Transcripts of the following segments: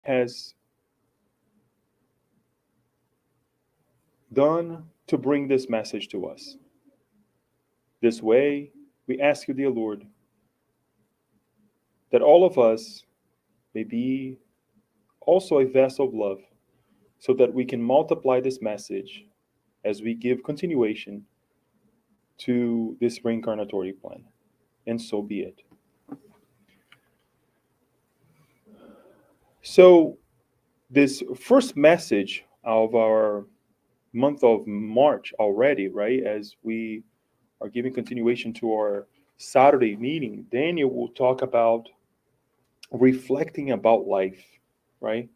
has done to bring this message to us. This way, we ask you, dear Lord, that all of us may be also a vessel of love so that we can multiply this message as we give continuation to this reincarnatory plan. And so be it. So, this first message of our month of March already, right? As we are giving continuation to our Saturday meeting, Daniel will talk about reflecting about life, right?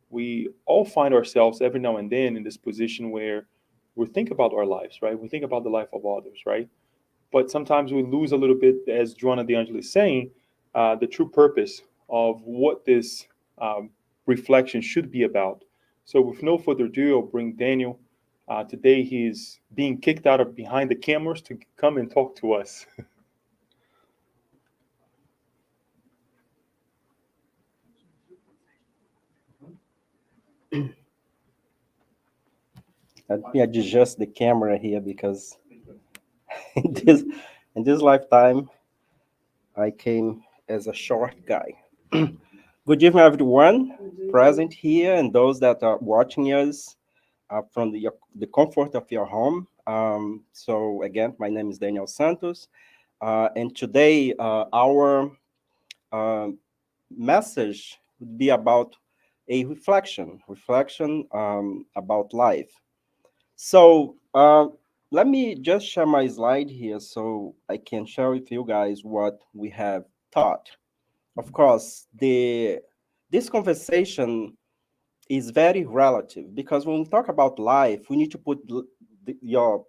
We all find ourselves every now and then in this position where we think about our lives, right? We think about the life of others, right? But sometimes we lose a little bit, as Joanna De Angeli is saying, the true purpose of what this reflection should be about. So, with no further ado, I'll bring Daniel. Today, he's being kicked out of behind the cameras to come and talk to us. Let me adjust the camera here because in this in this lifetime I came as a short guy. Good evening, everyone present here and those that are watching us from the comfort of your home. So again, my name is Daniel Santos, and today our uh, message would be about a reflection about life. So let me just share my slide here so I can share with you guys what we have taught. Of course, the this conversation is very relative because when we talk about life, we need to put your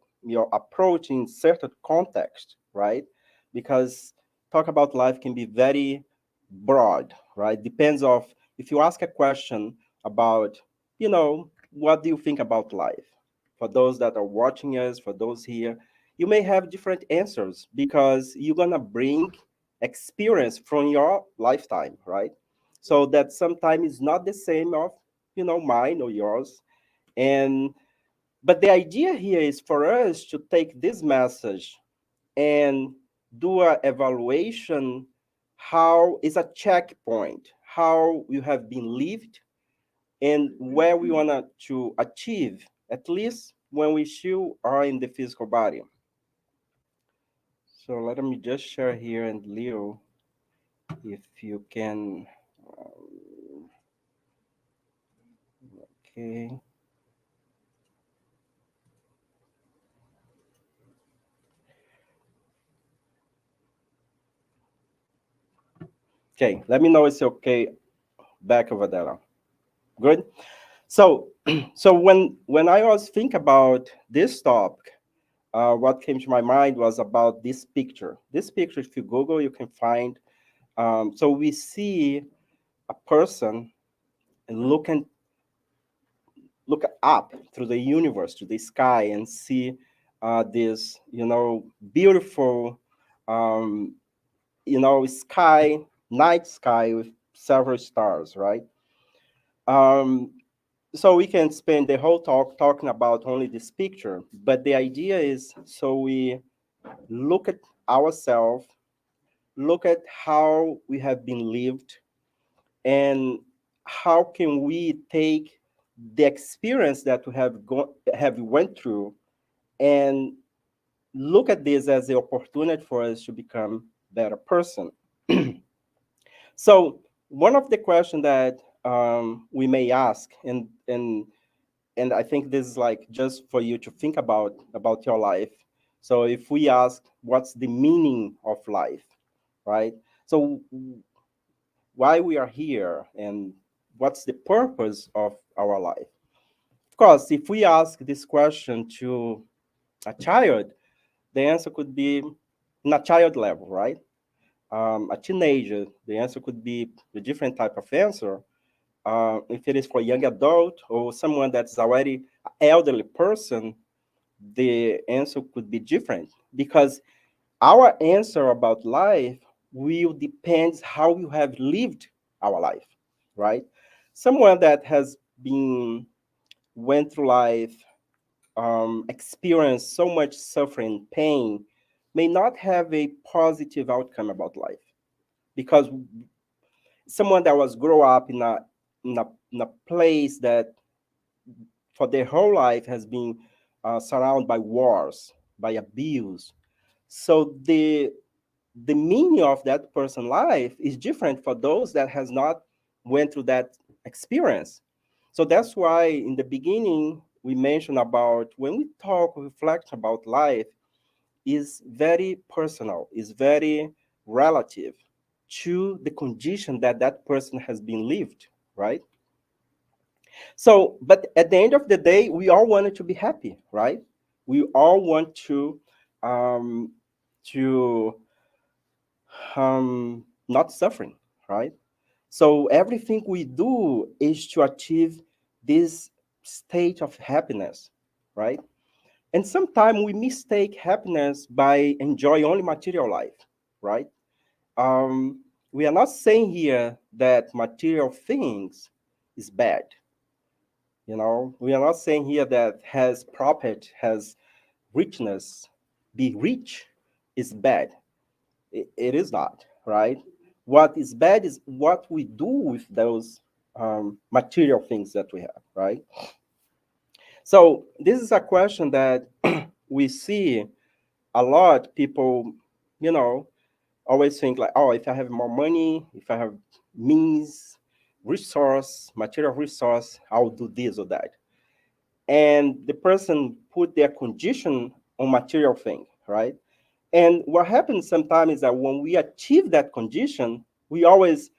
approach in certain context, right? Because talk about life can be very broad, right? Depends of if you ask a question about, what do you think about life? For those that are watching us, for those here, you may have different answers because you're gonna bring experience from your lifetime, right? So that sometimes is not the same of mine or yours. And but the idea here is for us to take this message and do a evaluation how is a checkpoint how you have been lived and where we want to achieve at least when we still are in the physical body. So let me just share here, and Leo, if you can. Okay. Okay, let me know it's okay back over there. Good. So, so when I was think about this topic, what came to my mind was about this picture. This picture, if you Google, you can find. So we see a person looking look up through the universe to the sky and see this beautiful um, sky, night sky with several stars, right? um, so we can spend the whole talk talking about only this picture, but the idea is so we look at ourselves, look at how we have been lived, and how can we take the experience that we have went through and look at this as the opportunity for us to become better person. So one of the questions that we may ask, and I think this is like just for you to think about your life. So if we ask what's the meaning of life, right? So why we are here and what's the purpose of our life? Of course, if we ask this question to a child, the answer could be in a child level, right? A teenager, the answer could be a different type of answer. If it is for a young adult or someone that's already an elderly person, the answer could be different because our answer about life will depend how you have lived our life, right? Someone that has been went through life, experienced so much suffering, pain, may not have a positive outcome about life, because someone that was grow up in a place that for their whole life has been surrounded by wars, by abuse. So the meaning of that person's life is different for those that has not went through that experience. So that's why in the beginning we mentioned about when we talk, reflect about life, is very personal, is very relative to the condition that that person has been lived, right? So, but at the end of the day, we all wanted to be happy, right? We all want um, to not suffering, right? So everything we do is to achieve this state of happiness, right? And sometimes we mistake happiness by enjoy only material life, right? Um, we are not saying here that material things is bad. You know, we are not saying here that has profit, has richness, be rich is bad. It is not, right? What is bad is what we do with those material things that we have, right? So this is a question that we see a lot. People, you know, always think like, oh, if I have more money, if I have means, resource, material resource, I'll do this or that. And the person put their condition on material thing, right? And what happens sometimes is that when we achieve that condition, we always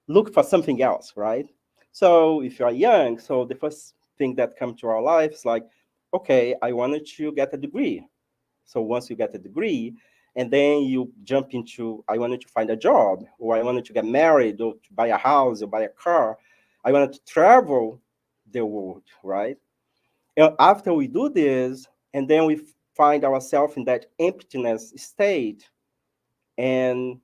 look for something else, right? So if you are young, so the first thing that comes to our lives like, okay, I wanted to get a degree. So once you get a degree, and then you jump into, I wanted to find a job, or I wanted to get married, or to buy a house, or buy a car. I wanted to travel the world, right? And after we do this, and then we find ourselves in that emptiness state, and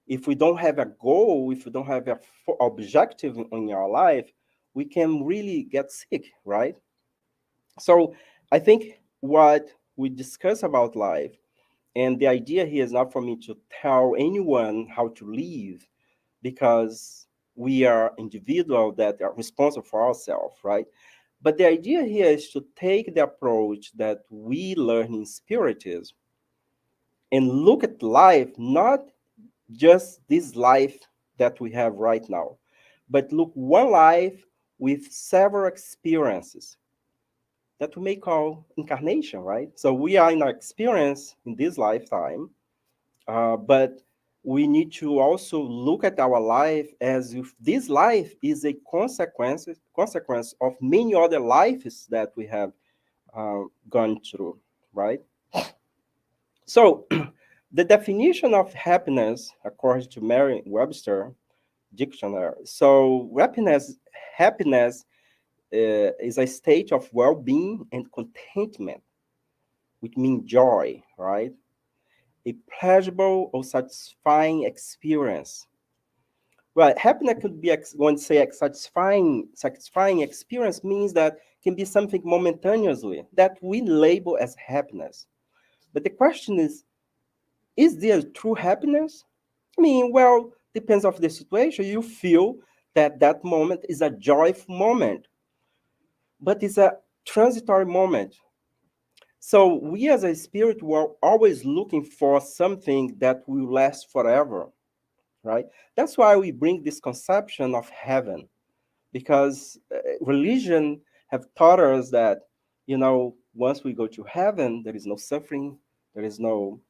if we don't have a goal, if we don't have a objective in our life, we can really get sick, right? So I think what we discuss about life, and the idea here is not for me to tell anyone how to live, because we are individual that are responsible for ourselves, right? But the idea here is to take the approach that we learn in spiritism and look at life, not just this life that we have right now, but look one life with several experiences that we may call incarnation, right? So we are in our experience in this lifetime, but we need to also look at our life as if this life is a consequence of many other lives that we have gone through, right? So the definition of happiness, according to Merriam-Webster dictionary, so happiness is a state of well-being and contentment, which means joy, right? A pleasurable or satisfying experience. Well, happiness could be going to say satisfying experience means that can be something momentaneously that we label as happiness. But the question is there true happiness? I mean, well, depends of the situation. You feel that that moment is a joyful moment, but it's a transitory moment. So we as a spirit were always looking for something that will last forever, right? That's why we bring this conception of heaven, because religion have taught us that, once we go to heaven, there is no suffering, there is no,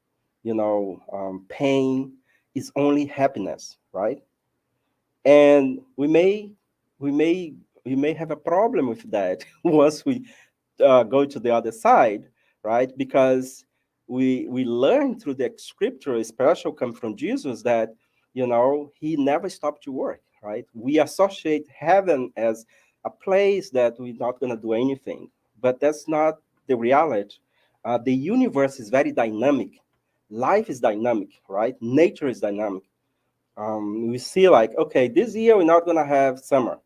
pain, it's only happiness, right? And we may have a problem with that once we go to the other side, right? Because we learn through the scripture, especially come from Jesus, that he never stopped to work, right? We associate heaven as a place that we're not going to do anything, but that's not the reality. The universe is very dynamic. Life is dynamic, right? Nature is dynamic. We see like, okay, this year we're not going to have summer,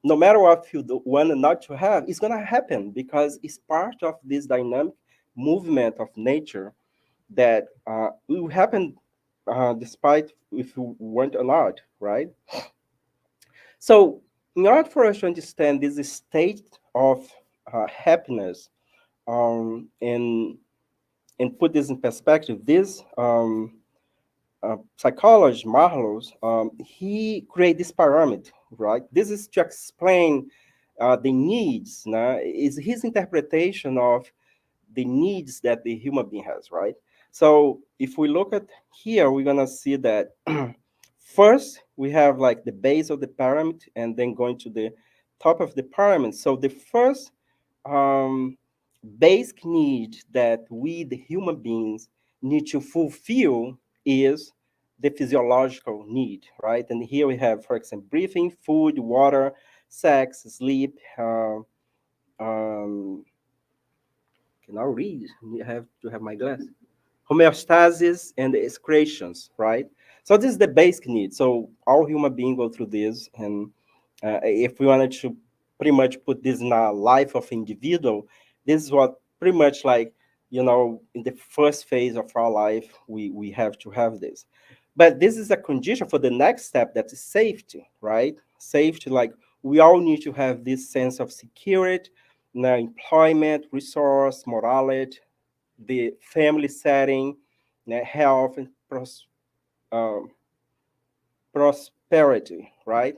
no matter what you want not to have, it's gonna happen because it's part of this dynamic movement of nature that will happen despite if you want or not, right? So, in order for us to understand this state of happiness, and put this in perspective, this psychologist Marlowe's, he created this pyramid, right? This is to explain the needs. Is his interpretation of the needs that the human being has, right? So if we look at here, we're gonna see that first we have like the base of the pyramid, and then going to the top of the pyramid. So the first um, basic need that we, the human beings, need to fulfill is the physiological need, right? And here we have, for example, breathing, food, water, sex, sleep. Um, can I read? I have to have my glass. Homeostasis and excretions, right? So this is the basic need. So all human beings go through this, and if we wanted to pretty much put this in a life of individual, this is what pretty much like in the first phase of our life we have to have this. But this is a condition for the next step, that is safety, right? Safety, like we all need to have this sense of security, employment, resource, morality, the family setting, health, and um, prosperity, right?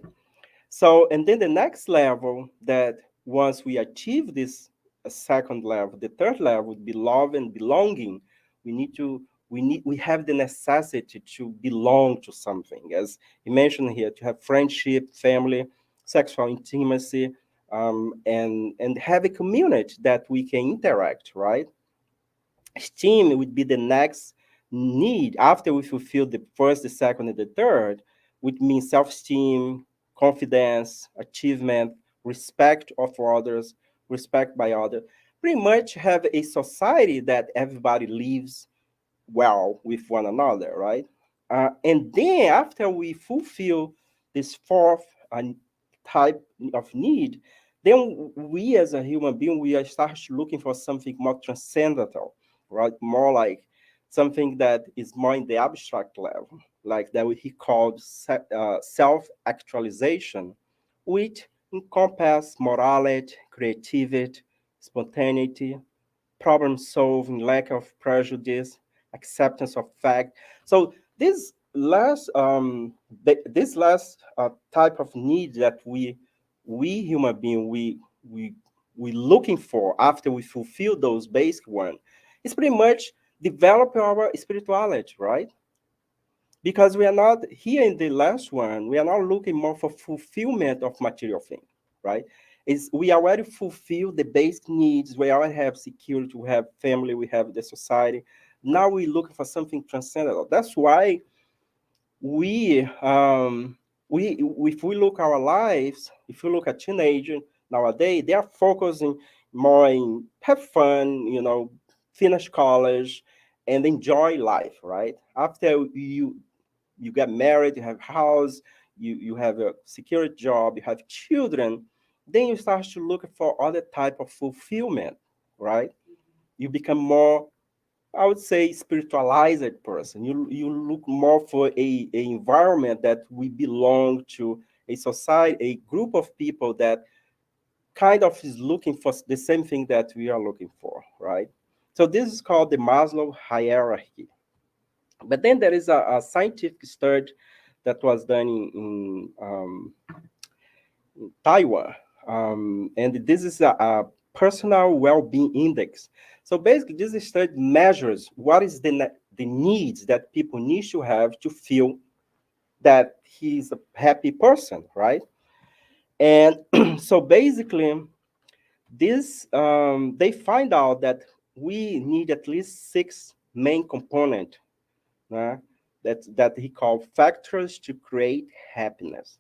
So, and then the next level, that once we achieve this second level, the third level would be love and belonging. We need to, we have the necessity to belong to something, as you mentioned here, to have friendship, family, sexual intimacy, and have a community that we can interact, right? Esteem would be the next need after we fulfill the first, the second, and the third, which means self-esteem, confidence, achievement, respect of others, respect by others. Pretty much have a society that everybody lives well with one another, right? And then after we fulfill this fourth type of need, then we as a human being, we are start looking for something more transcendental, right? More like something that is more in the abstract level, like that he called self-actualization, which encompass morality, creativity, spontaneity, problem solving, lack of prejudice, acceptance of fact. So this last type of need that we human being we looking for after we fulfill those basic one is pretty much develop our spirituality, right? Because we are not here in the last one, we are not looking more for fulfillment of material things, right? Is we already fulfill the basic needs, we already have security, we have family, we have the society. Now we're looking for something transcendental. That's why we if we look our lives, if you look at teenagers nowadays, they are focusing more in have fun, finish college and enjoy life, right? After you get married, you have house, you have a secure job, you have children, then you start to look for other type of fulfillment, right? You become more, I would say, spiritualized person. You look more for a environment that we belong to, a society, a group of people that kind of is looking for the same thing that we are looking for, right? So this is called the Maslow hierarchy. But then there is a scientific study that was done in Taiwan, and this is a personal well-being index. So basically, this study measures what is the needs that people need to have to feel that he's a happy person, right? And so basically, this they find out that we need at least six main components, né, that he called factors to create happiness.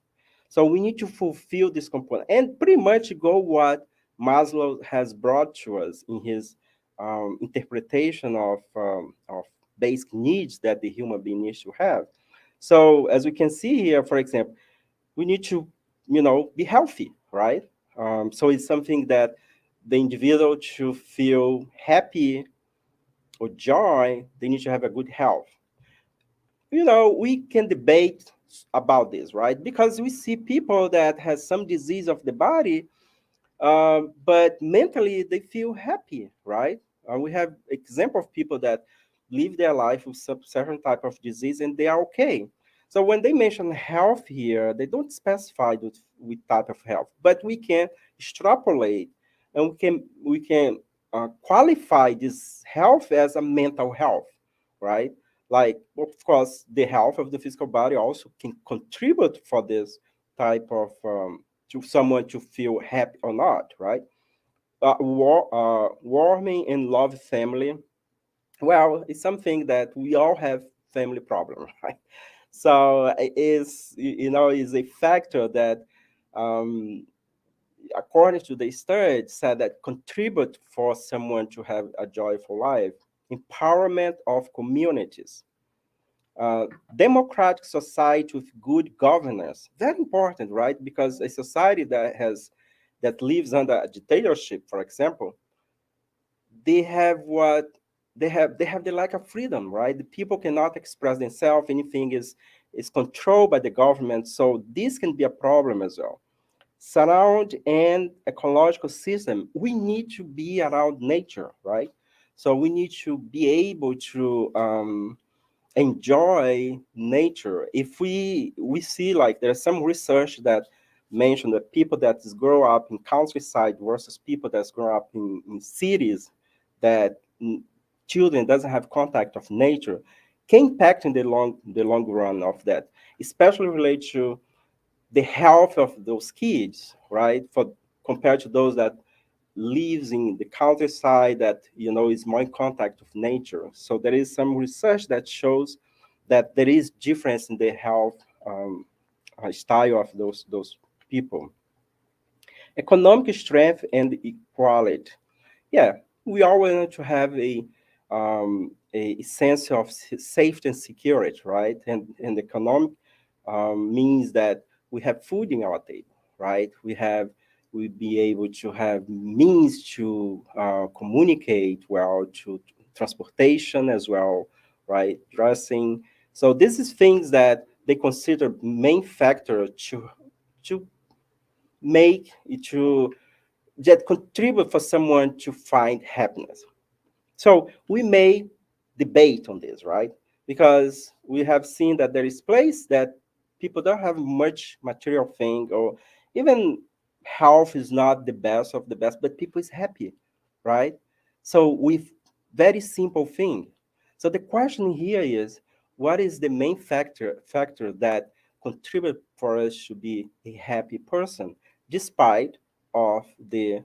So we need to fulfill this component and pretty much go what Maslow has brought to us in his interpretation of basic needs that the human being needs to have. So as we can see here, for example, we need to, be healthy, right? So it's something that the individual to feel happy or joy, they need to have a good health. We can debate about this, right? Because we see people that has some disease of the body, but mentally they feel happy, right? We have example of people that live their life with some certain type of disease and they are okay. So when they mention health here, they don't specify with type of health, but we can extrapolate and we can qualify this health as a mental health, right? Like, of course, the health of the physical body also can contribute for this type of to someone to feel happy or not, right? Warming and love family. Well, it's something that we all have family problem, right? So it is a factor that, um, according to the study, said that contribute for someone to have a joyful life. Empowerment of communities, democratic society with good governance. Very important, right? Because a society that lives under a dictatorship, for example, they have what they have the lack of freedom, right? The people cannot express themselves. Anything is controlled by the government. So this can be a problem as well. Surround and ecological system. We need to be around nature, right? So we need to be able to enjoy nature. If we see, like, there's some research that mentioned that people that is grow up in countryside versus people that's grow up in cities, that children doesn't have contact of nature, can impact in the long run of that, especially related to the health of those kids, right? For compared to those that lives in the countryside, that is more in contact with nature. So there is some research that shows that there is difference in the health style of those people. Economic strength and equality. Yeah, we all want to have a sense of safety and security, right? And economic means that we have food in our table, right? We be able to have means to communicate well, to transportation as well, right? Dressing. So this is things that they consider main factor to make it to that contribute for someone to find happiness. So we may debate on this, right? Because we have seen that there is place that people don't have much material thing, or even health is not the best of the best, but people is happy, right? So with very simple thing. So the question here is, what is the main factor that contribute for us to be a happy person, despite of the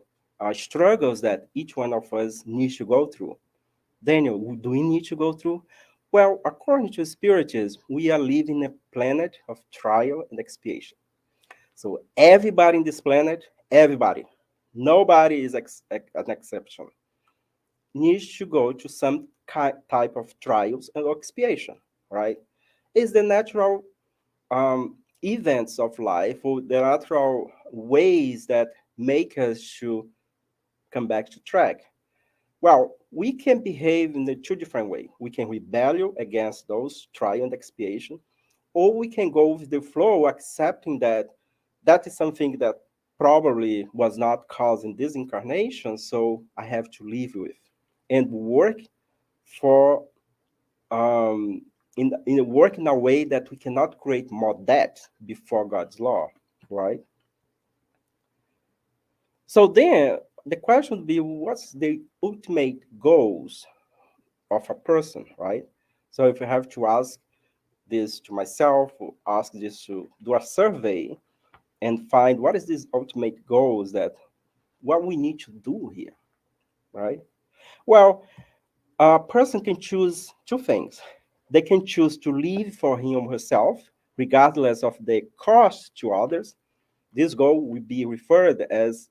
struggles that each one of us needs to go through? Daniel, do we need to go through? Well, according to Spiritism, we are living a planet of trial and expiation. So everybody in this planet, everybody, nobody is an exception, needs to go to some type of trials and expiation, right? It's the natural events of life, or the natural ways that make us to come back to track. Well, we can behave in the two different ways. We can rebel against those trial and expiation, or we can go with the flow, accepting that that is something that probably was not caused in this incarnation, so I have to live with and work for in work in a way that we cannot create more debt before God's law, right? So then the question would be, what's the ultimate goals of a person, right? So if I have to ask this to myself, or ask this to do a survey and find what is this ultimate goals, that what we need to do here, right? Well, a person can choose two things. They can choose to live for him or herself, regardless of the cost to others. This goal will be referred as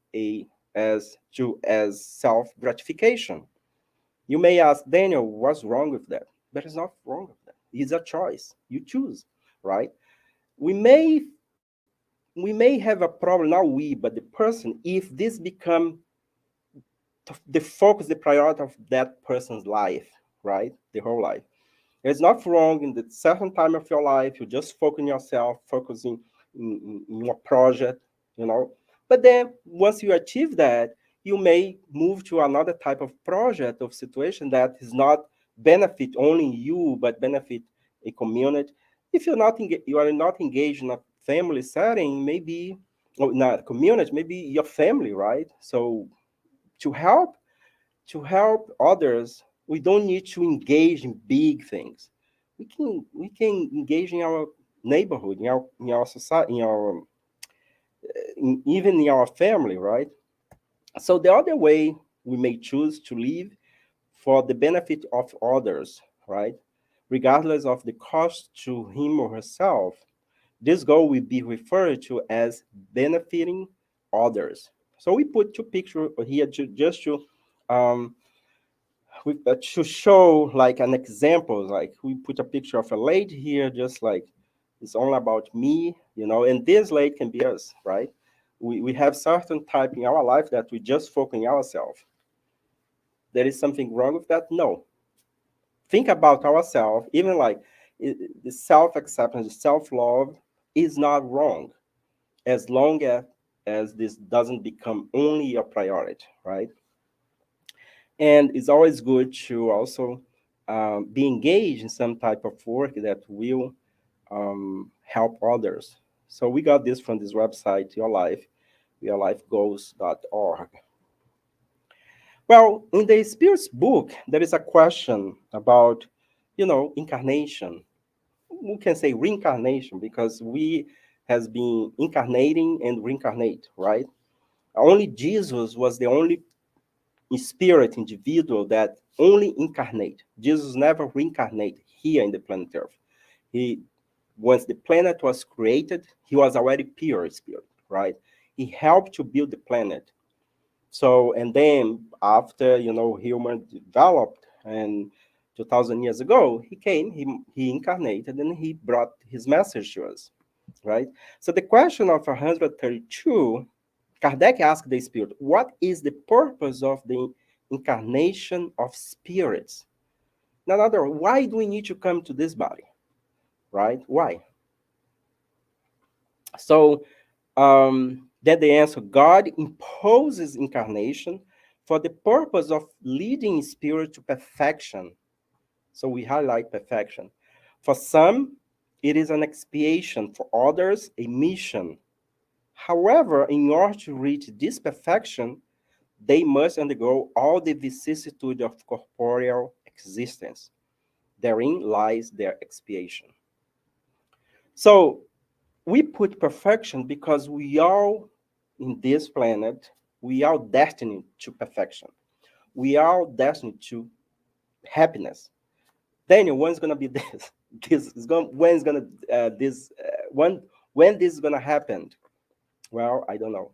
self gratification. You may ask, Daniel, what's wrong with that? But it's not wrong with that. It's a choice. You choose, right? We may we may have a problem, not we, but the person, if this become the focus, the priority of that person's life, right? The whole life. It's not wrong in the certain time of your life. You just focus on yourself, focusing in your project, you know. But then once you achieve that, you may move to another type of project of situation that is not benefit only you, but benefit a community. If you are not engaged in a family setting, maybe or not a community, maybe your family, right? So to help others, we don't need to engage in big things. We can engage in our neighborhood, in our society, even in our family, right? So the other way we may choose to live for the benefit of others, right? Regardless of the cost to him or herself, this goal will be referred to as benefiting others. So we put two pictures here just um, to show like an example. Like we put a picture of a lady here, just like it's all about me, and this lady can be us, right? We have certain type in our life that we just focus on ourselves. There is something wrong with that? No. Think about ourselves, even like the self-acceptance, the self-love is not wrong as long as this doesn't become only a priority, right? And it's always good to also be engaged in some type of work that will help others. So we got this from this website, yourlifegoals.org. Well, in the Spirit's book, there is a question about, incarnation. We can say reincarnation because we has been incarnating and reincarnate, right? Only Jesus was the only spirit individual that only incarnate. Jesus never reincarnate here in the planet Earth. He Once the planet was created, he was already pure spirit, right? He helped to build the planet. So and then after human developed and 2000 years ago, he came, he incarnated and he brought his message to us, right? So the question of 132, Kardec asked the spirit, what is the purpose of the incarnation of spirits? In other words, why do we need to come to this body, right? Why? So then the answer, God imposes incarnation for the purpose of leading spirit to perfection. So we highlight perfection. For some, it is an expiation. For others, a mission. However, in order to reach this perfection, they must undergo all the vicissitude of corporeal existence. Therein lies their expiation. So we put perfection because we are in this planet, we are destined to perfection. We are destined to happiness. Daniel, when's gonna be this? This is going. When's gonna this? When this is gonna happen? Well, I don't know.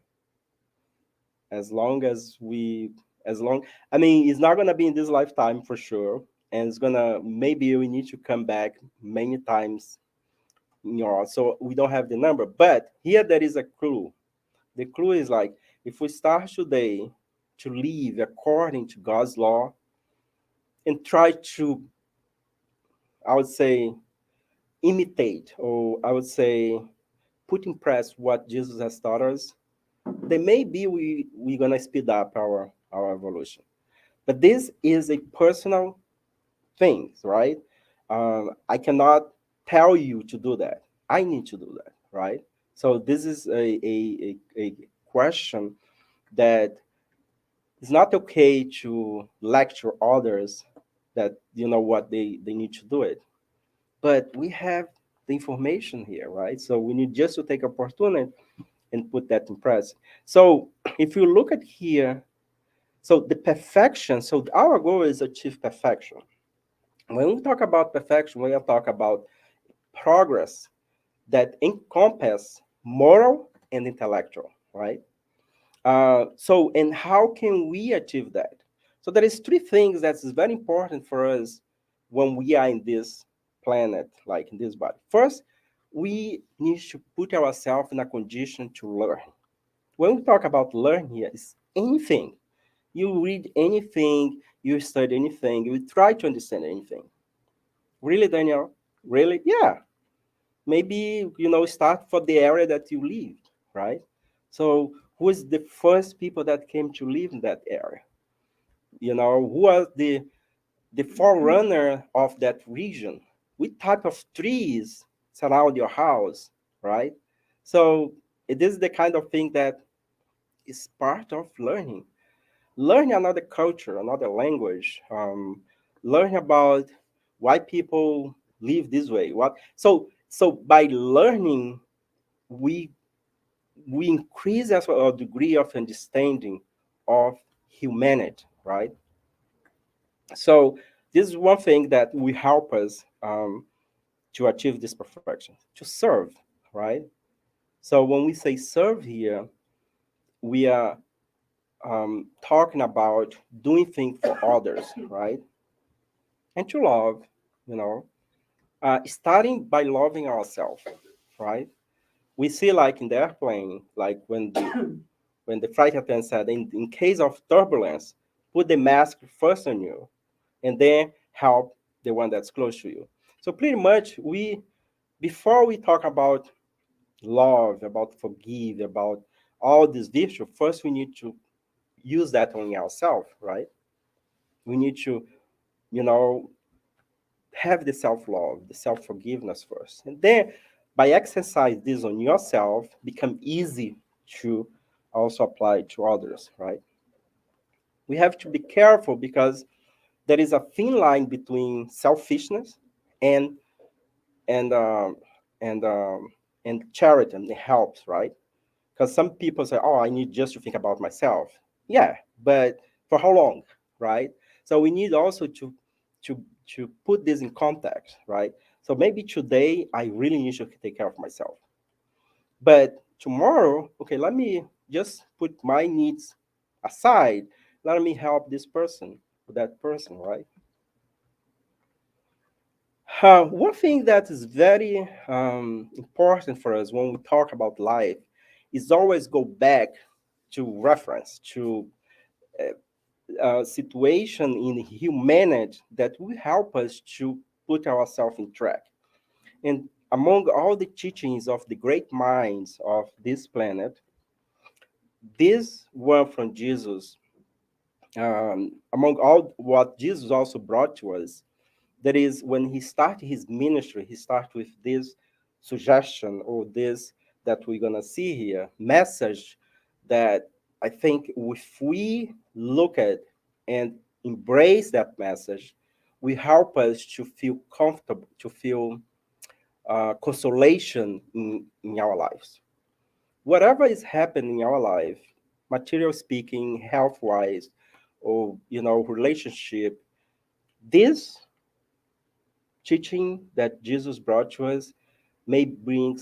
As long as we, as long, I mean, it's not gonna be in this lifetime for sure, and it's gonna maybe we need to come back many times. So we don't have the number, but here there is a clue. The clue is like if we start today to live according to God's law and try to, I would say, imitate, or I would say, put in practice what Jesus has taught us, then maybe we're gonna speed up our evolution. But this is a personal thing, right? I cannot tell you to do that. I need to do that, right? So this is a question that it's not okay to lecture others that what they need to do it. But we have the information here, right? So we need just to take opportunity and put that in practice. So if you look at here, so the perfection, so our goal is achieve perfection. When we talk about perfection, we are talking about progress that encompass moral and intellectual, right? And how can we achieve that? So there is three things that is very important for us when we are in this planet, like in this body. First, we need to put ourselves in a condition to learn. When we talk about learn here, it's anything. You read anything, you study anything, you try to understand anything. Really, Daniel? Really? Yeah. Maybe, start for the area that you live, right? So who is the first people that came to live in that area? Who are the forerunner of that region? What type of trees surround your house, right? So it is the kind of thing that is part of learning. Learn another culture, another language, learn about why people live this way. So by learning, we we increase as well our degree of understanding of humanity, right? So this is one thing that will help us to achieve this perfection, to serve, right? So when we say serve here, we are talking about doing things for others, right? And to love, you know, starting by loving ourselves, right? We see like in the airplane, like when the flight attendant said, in case of turbulence, put the mask first on you, and then help the one that's close to you. So pretty much, before we talk about love, about forgive, about all this virtue, first we need to use that on ourselves, right? We need to, you know, have the self-love, the self-forgiveness first. And then by exercise this on yourself, become easy to also apply to others, right? We have to be careful because there is a thin line between selfishness and and um, and and charity and helps, right? Because some people say, "Oh, I need just to think about myself." Yeah, but for how long, right? So we need also to to put this in context, right? So maybe today I really need to take care of myself, but tomorrow, okay, let me just put my needs aside. Let me help this person, that person, right? One thing that is very important for us when we talk about life is always go back to reference to situation in humanity that will help us to put ourselves in track. And among all the teachings of the great minds of this planet, this one from Jesus, among all what Jesus also brought to us, that is when he started his ministry, he started with this suggestion or this that we're gonna see here message that I think if we look at and embrace that message, will help us to feel comfortable, to feel consolation in our lives. Whatever is happening in our life, material speaking, health wise, or relationship, this teaching that Jesus brought to us may bring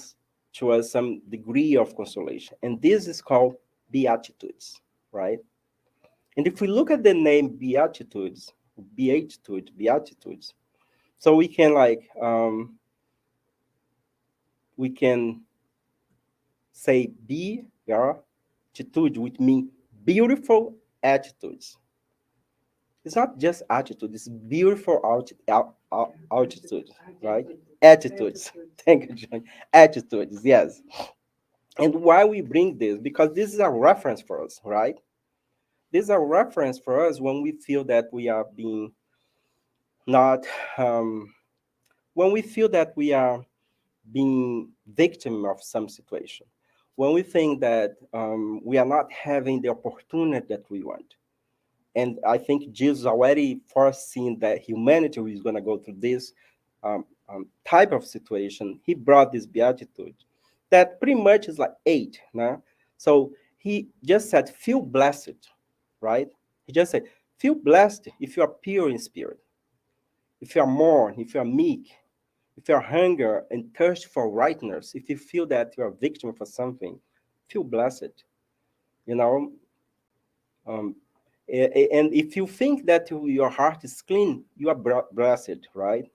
to us some degree of consolation. And this is called Beatitudes, right? And if we look at the name Beatitudes, so we can we can say Beatitude, which mean beautiful attitudes. It's not just attitude, it's beautiful altitude, right? Attitudes. Thank you, John. Attitudes, yes. And why we bring this? Because this is a reference for us, right? This is a reference for us when we feel that we are being not, when we feel that we are being victim of some situation, when we think that we are not having the opportunity that we want. And I think Jesus already foreseen that humanity is going to go through this type of situation. He brought this beatitude that pretty much is like eight. Nah? So he just said, feel blessed, right? He just said, feel blessed if you are pure in spirit, if you are mourn, if you are meek, if you are hunger and thirst for rightness, if you feel that you are a victim for something, feel blessed. You know, um, and if you think that your heart is clean, you are blessed, right?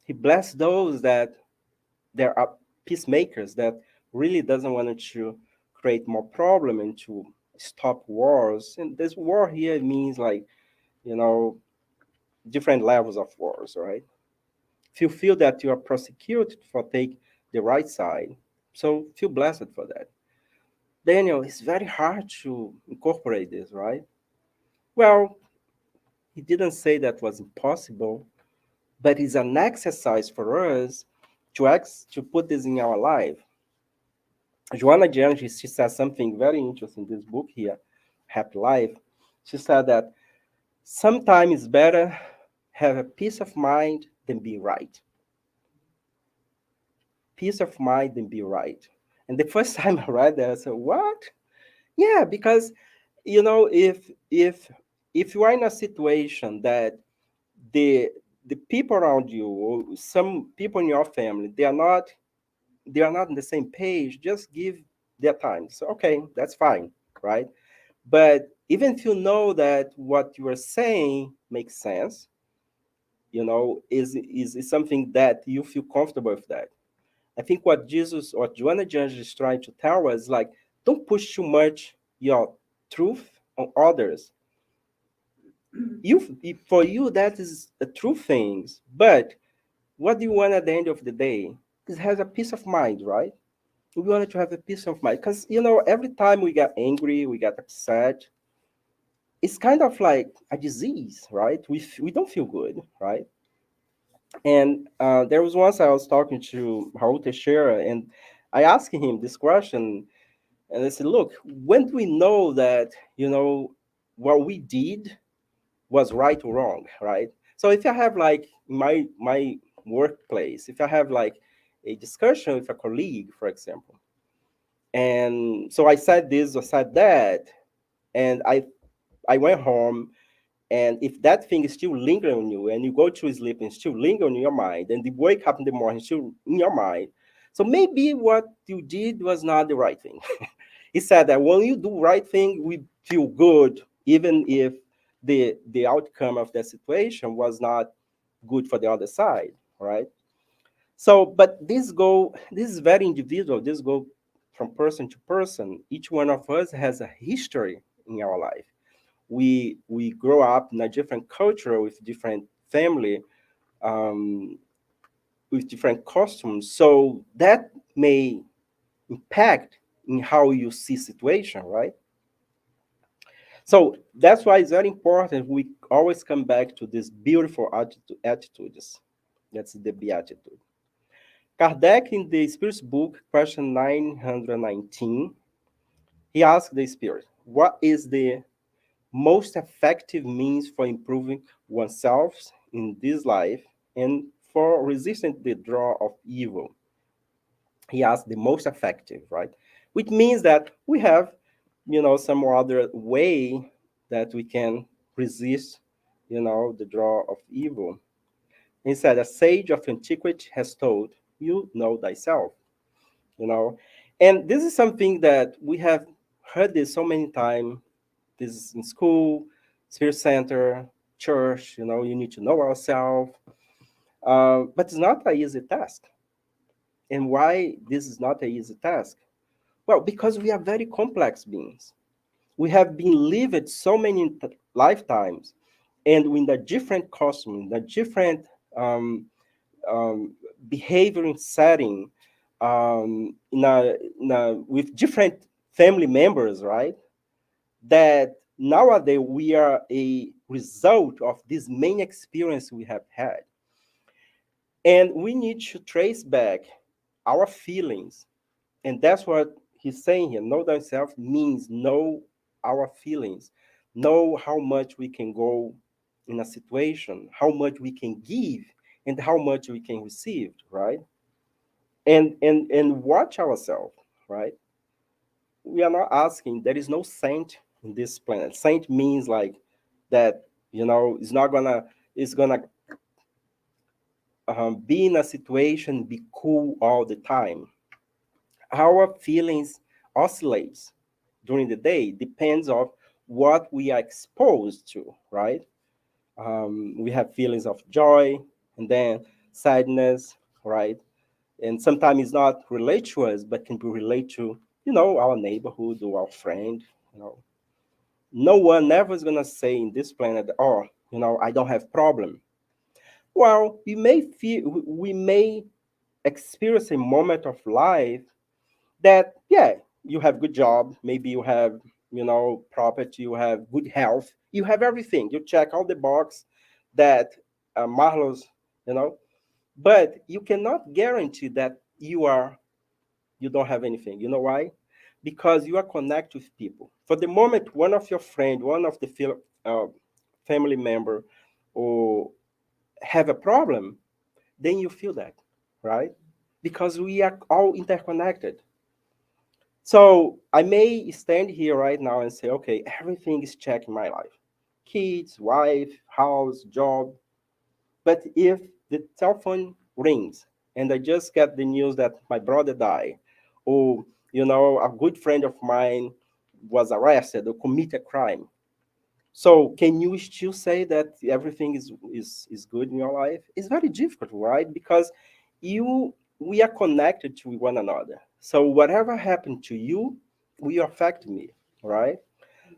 He blessed those there are peacemakers that really doesn't want to create more problem and to stop wars. And this war here means like, you know, different levels of wars, right? If you feel that you are prosecuted for take the right side, so feel blessed for that. Daniel, it's very hard to incorporate this, right? Well, he didn't say that was impossible, but it's an exercise for us to put this in our life. Joanna Jung, she says something very interesting in this book here, Happy Life. She said that sometimes it's better have a peace of mind than be right. Peace of mind than be right. And the first time I read that, I said, "What?" Yeah, because if you are in a situation that the the people around you or some people in your family they are not on the same page, just give their time. So okay, that's fine, right? But even if you know that what you are saying makes sense, is something that you feel comfortable with that. I think what Jesus or Joanna Judge is trying to tell us, like, don't push too much your truth on others. For you, that is a true thing. But what do you want at the end of the day? Is have a peace of mind, right? We wanted to have a peace of mind because every time we get angry, we get upset. It's kind of like a disease, right? We don't feel good, right? And there was once I was talking to Raul Teixeira, and I asked him this question, and I said, "Look, when do we know that what we did was right or wrong, right?" So if I have like my workplace, if I have like a discussion with a colleague, for example, and so I said this or said that, and I went home, and if that thing is still lingering on you, and you go to sleep and still lingering in your mind, and you wake up in the morning still in your mind, so maybe what you did was not the right thing. He said that when you do right thing, we feel good, even if the outcome of that situation was not good for the other side, right? So, but this is very individual. This go from person to person. Each one of us has a history in our life. We grow up in a different culture with different family, um, with different customs. So that may impact in how you see situation, right? So that's why it's very important we always come back to these beautiful attitudes. That's the beatitude. Kardec, in the Spirit's book, question 919, he asked the Spirit, what is the most effective means for improving oneself in this life and for resisting the draw of evil? He asked the most effective, right? Which means that we have, some other way that we can resist, the draw of evil. He said, a sage of antiquity has told, you know thyself, you know. And this is something that we have heard this so many times. This is in school, spirit center, church, you need to know ourselves. But it's not an easy task. And why this is not an easy task? Well, because we are very complex beings. We have been lived so many lifetimes, and in a different costume, in a different um, behavior and setting, with different family members, right? That nowadays we are a result of this main experience we have had. And we need to trace back our feelings. And that's what he's saying here. Know thyself means know our feelings, know how much we can go in a situation, how much we can give, and how much we can receive, right? And watch ourselves, right? We are not asking, there is no saint in this planet. Saint means like that, it's gonna be in a situation, be cool all the time. Our feelings oscillates during the day, depends of what we are exposed to, right? We have feelings of joy and then sadness, right? And sometimes it's not relate to us, but can be relate to, our neighborhood or our friend. You know, no one ever is gonna say in this planet, oh, I don't have problem. Well, we may experience a moment of life that, yeah, you have good job, maybe you have, property, you have good health, you have everything, you check all the box that Marlos, you know, but you cannot guarantee that you don't have anything. You know why? Because you are connected with people. For the moment, one of your friend, one of the family member, or have a problem, then you feel that, right? Because we are all interconnected. So I may stand here right now and say, okay, everything is checked in my life: kids, wife, house, job. But if the telephone rings and I just get the news that my brother died, or a good friend of mine was arrested or committed a crime, so can you still say that everything is good in your life? It's very difficult, right? Because you we are connected to one another. So whatever happened to you will affect me, right?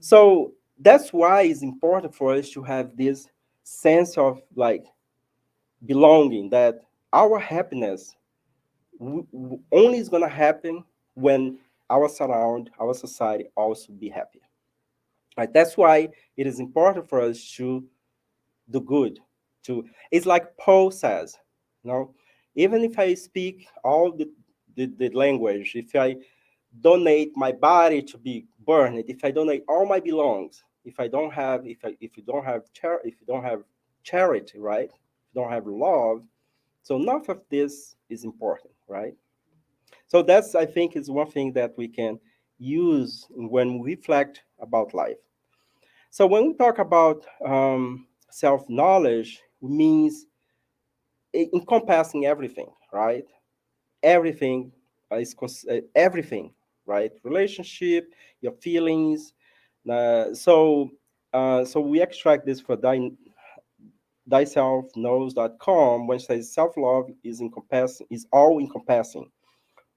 So that's why it's important for us to have this sense of like belonging, that our happiness only is going to happen when our society also be happy, right? That's why it is important for us to do good. To It's like Paul says, you know even if I speak all the language, if I donate my body to be burned, if I donate all my belongings, if you don't have charity, right? If you don't have love, so none of this is important, right? So that's, I think, is one thing that we can use when we reflect about life. So when we talk about self knowledge, means encompassing everything, right? Everything everything, right? Relationship, your feelings. So we extract this for thyselfknows.com, when it says self-love is all encompassing.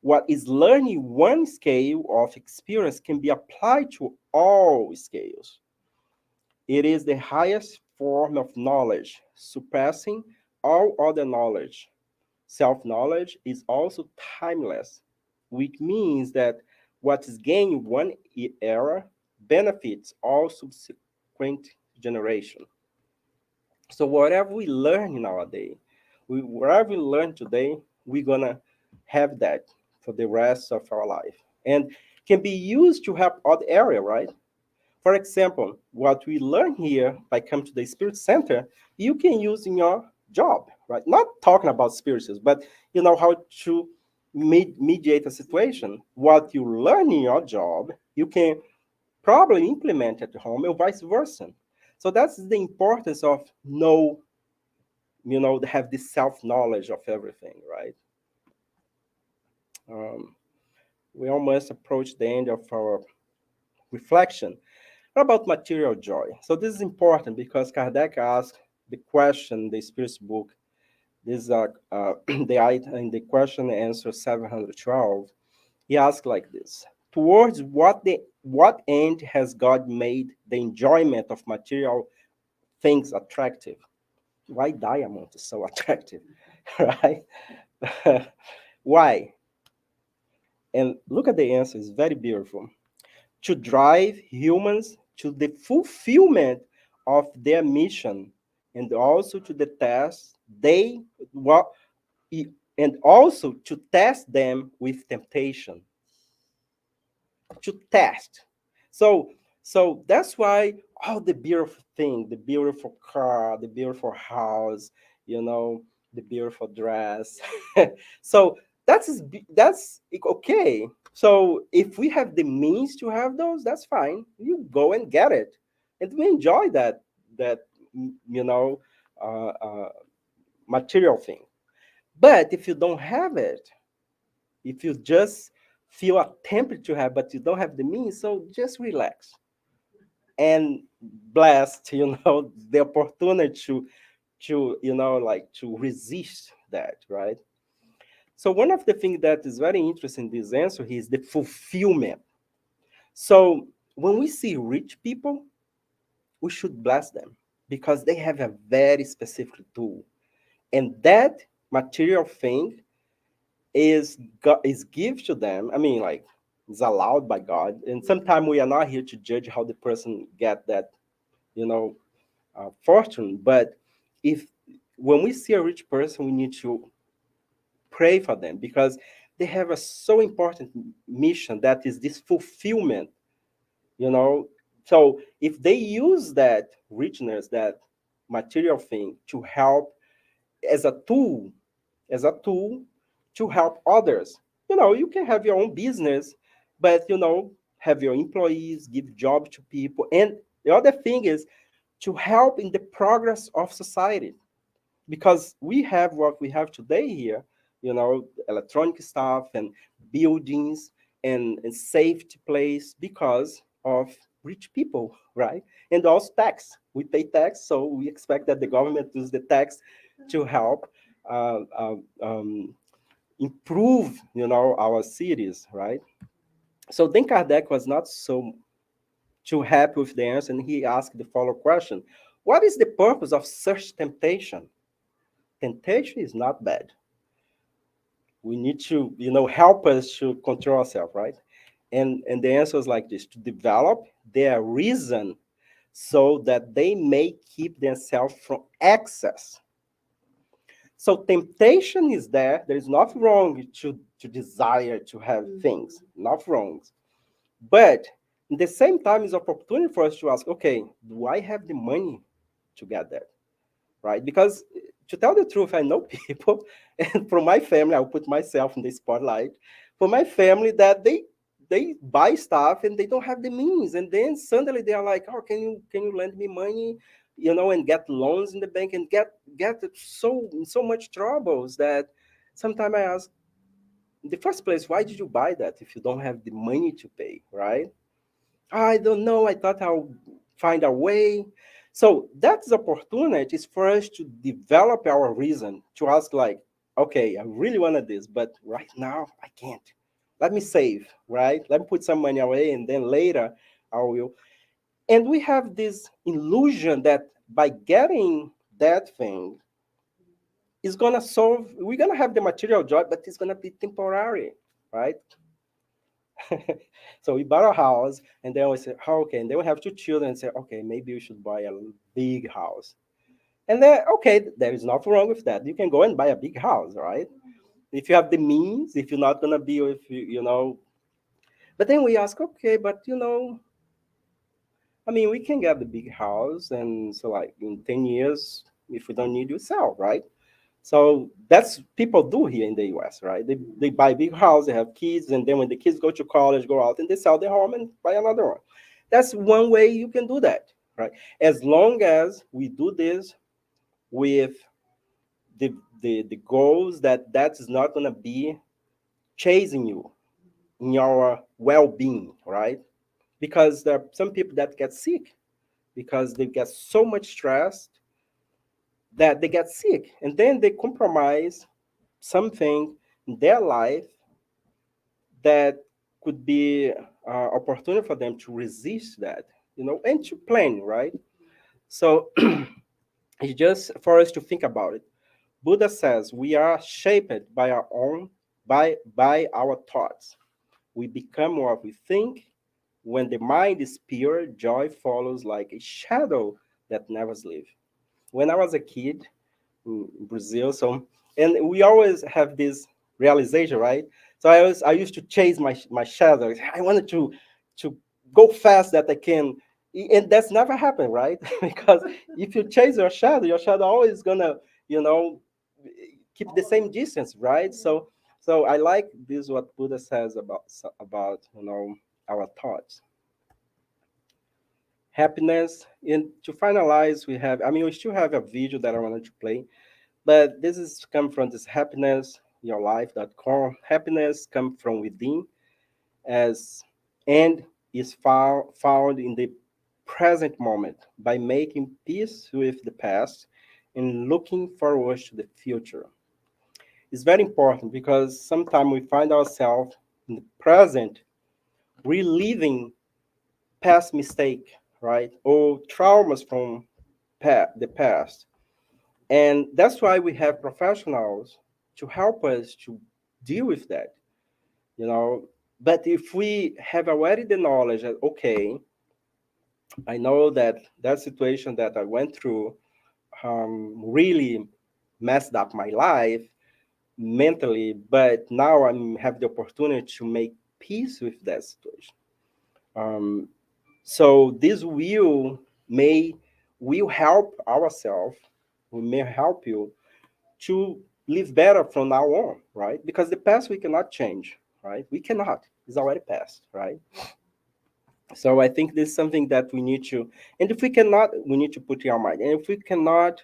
What is learning one scale of experience can be applied to all scales. It is the highest form of knowledge, surpassing all other knowledge. Self knowledge is also timeless, which means that what is gained in one era benefits all subsequent generations. So whatever we learn in our day, whatever we learn today, we're gonna have that for the rest of our life, and can be used to help other area, right? For example, what we learn here by coming to the Spirit Center, you can use in your job, right? Not talking about spirituals, but how to mediate a situation. What you learn in your job, you can probably implement at home, or vice versa. So that's the importance of have this self knowledge of everything, right? Um, we almost approach the end of our reflection. What about material joy? So this is important because Kardec asked the question, the Spirit's book. This is the item in the question and answer 712. He asked like this: towards what end has God made the enjoyment of material things attractive? Why diamond is so attractive, right? Why? And look at the answer; it's very beautiful. To drive humans to the fulfillment of their mission, and also to the test they what and also to test them with temptation. To test. So so that's why all the beautiful thing, the beautiful car, the beautiful house, you know the beautiful dress. So that's okay. So if we have the means to have those, that's fine, you go and get it, and we enjoy that mm, you know uh, uh, material thing. But if you don't have it, if you just feel a tempted to have but you don't have the means, so just relax and blast the opportunity to like to resist that, right? So one of the things that is very interesting in this answer is the fulfillment. So when we see rich people, we should bless them because they have a very specific tool, and that material thing is is give to them. I mean, like, is allowed by God, and sometimes we are not here to judge how the person get that, you know, fortune. But if when we see a rich person, we need to pray for them because they have a so important mission that is this fulfillment, you know. So if they use that richness, that material thing, to help as a tool, as a tool to help others, you can have your own business, but have your employees, give job to people. And the other thing is to help in the progress of society, because we have what we have today here, electronic stuff and buildings and safety place because of rich people, right? And also tax. We pay tax, so we expect that the government use the tax to help improve, our cities, right? So then Kardec was not so too happy with the answer, and he asked the following question: what is the purpose of such temptation? Temptation is not bad. We need to, help us to control ourselves, right? And the answer is like this: to develop their reason so that they may keep themselves from excess. So temptation is there. There is nothing wrong to desire to have things, not wrong. But at the same time, it's an opportunity for us to ask, okay, do I have the money to get that? Right? Because to tell the truth, I know people, and from my family, I'll put myself in the spotlight. For my family, that they buy stuff and they don't have the means, and then suddenly they are like, "Oh, can you lend me money?" And get loans in the bank and get so much troubles that sometimes I ask, in the first place, why did you buy that if you don't have the money to pay, right? I don't know. I thought I'll find a way. So that's opportunities for us to develop our reason to ask, like, okay, I really wanted this, but right now I can't. Let me save, right? Let me put some money away, and then later I will. And we have this illusion that by getting that thing is gonna solve. We're gonna have the material joy, but it's gonna be temporary, right? So we bought a house, and then we said, oh, okay, and then we have two children, and say, okay, maybe we should buy a big house. And then, okay, there is nothing wrong with that. You can go and buy a big house, right? If you have the means, if you're not gonna be with But then we ask, okay, but I mean, we can get the big house, and so like in 10 years, if we don't need to sell, right? So that's people do here in the US, right? They buy big house, they have kids, and then when the kids go to college, go out and they sell their home and buy another one. That's one way you can do that, right? As long as we do this with the goals that is not gonna be chasing you in your well-being, right? Because there are some people that get sick because they get so much stressed that they get sick, and then they compromise something in their life that could be opportunity for them to resist that, and to plan, right? So it's just for us to think about it. Buddha says we are shaped by our own, by our thoughts. We become what we think. When the mind is pure, joy follows like a shadow that never leaves. When I was a kid, in Brazil. So, and we always have this realization, right? So I used to chase my shadow. I wanted to go fast that I can, and that's never happened, right? Because if you chase your shadow always gonna, you know, keep the same distance, right? So I like this what Buddha says about our thoughts, happiness. And to finalize, we have, I mean, we still have a video that I wanted to play. But this is come from this happinessyourlife.com. Happiness come from within, as and is found in the present moment by making peace with the past and looking forward to the future. It's very important because sometimes we find ourselves in the present reliving past mistake, right? Or traumas from the past. And that's why we have professionals to help us to deal with that, you know. But if we have already the knowledge that, okay, I know that that situation that I went through really messed up my life mentally, but now I have the opportunity to make peace with that situation. Um, so this may will help ourselves. We may help you to live better from now on, right? Because the past we cannot change, right? We cannot. It's already past, right? So I think this is something that we need to, and if we cannot, we need to put in our mind. And if we cannot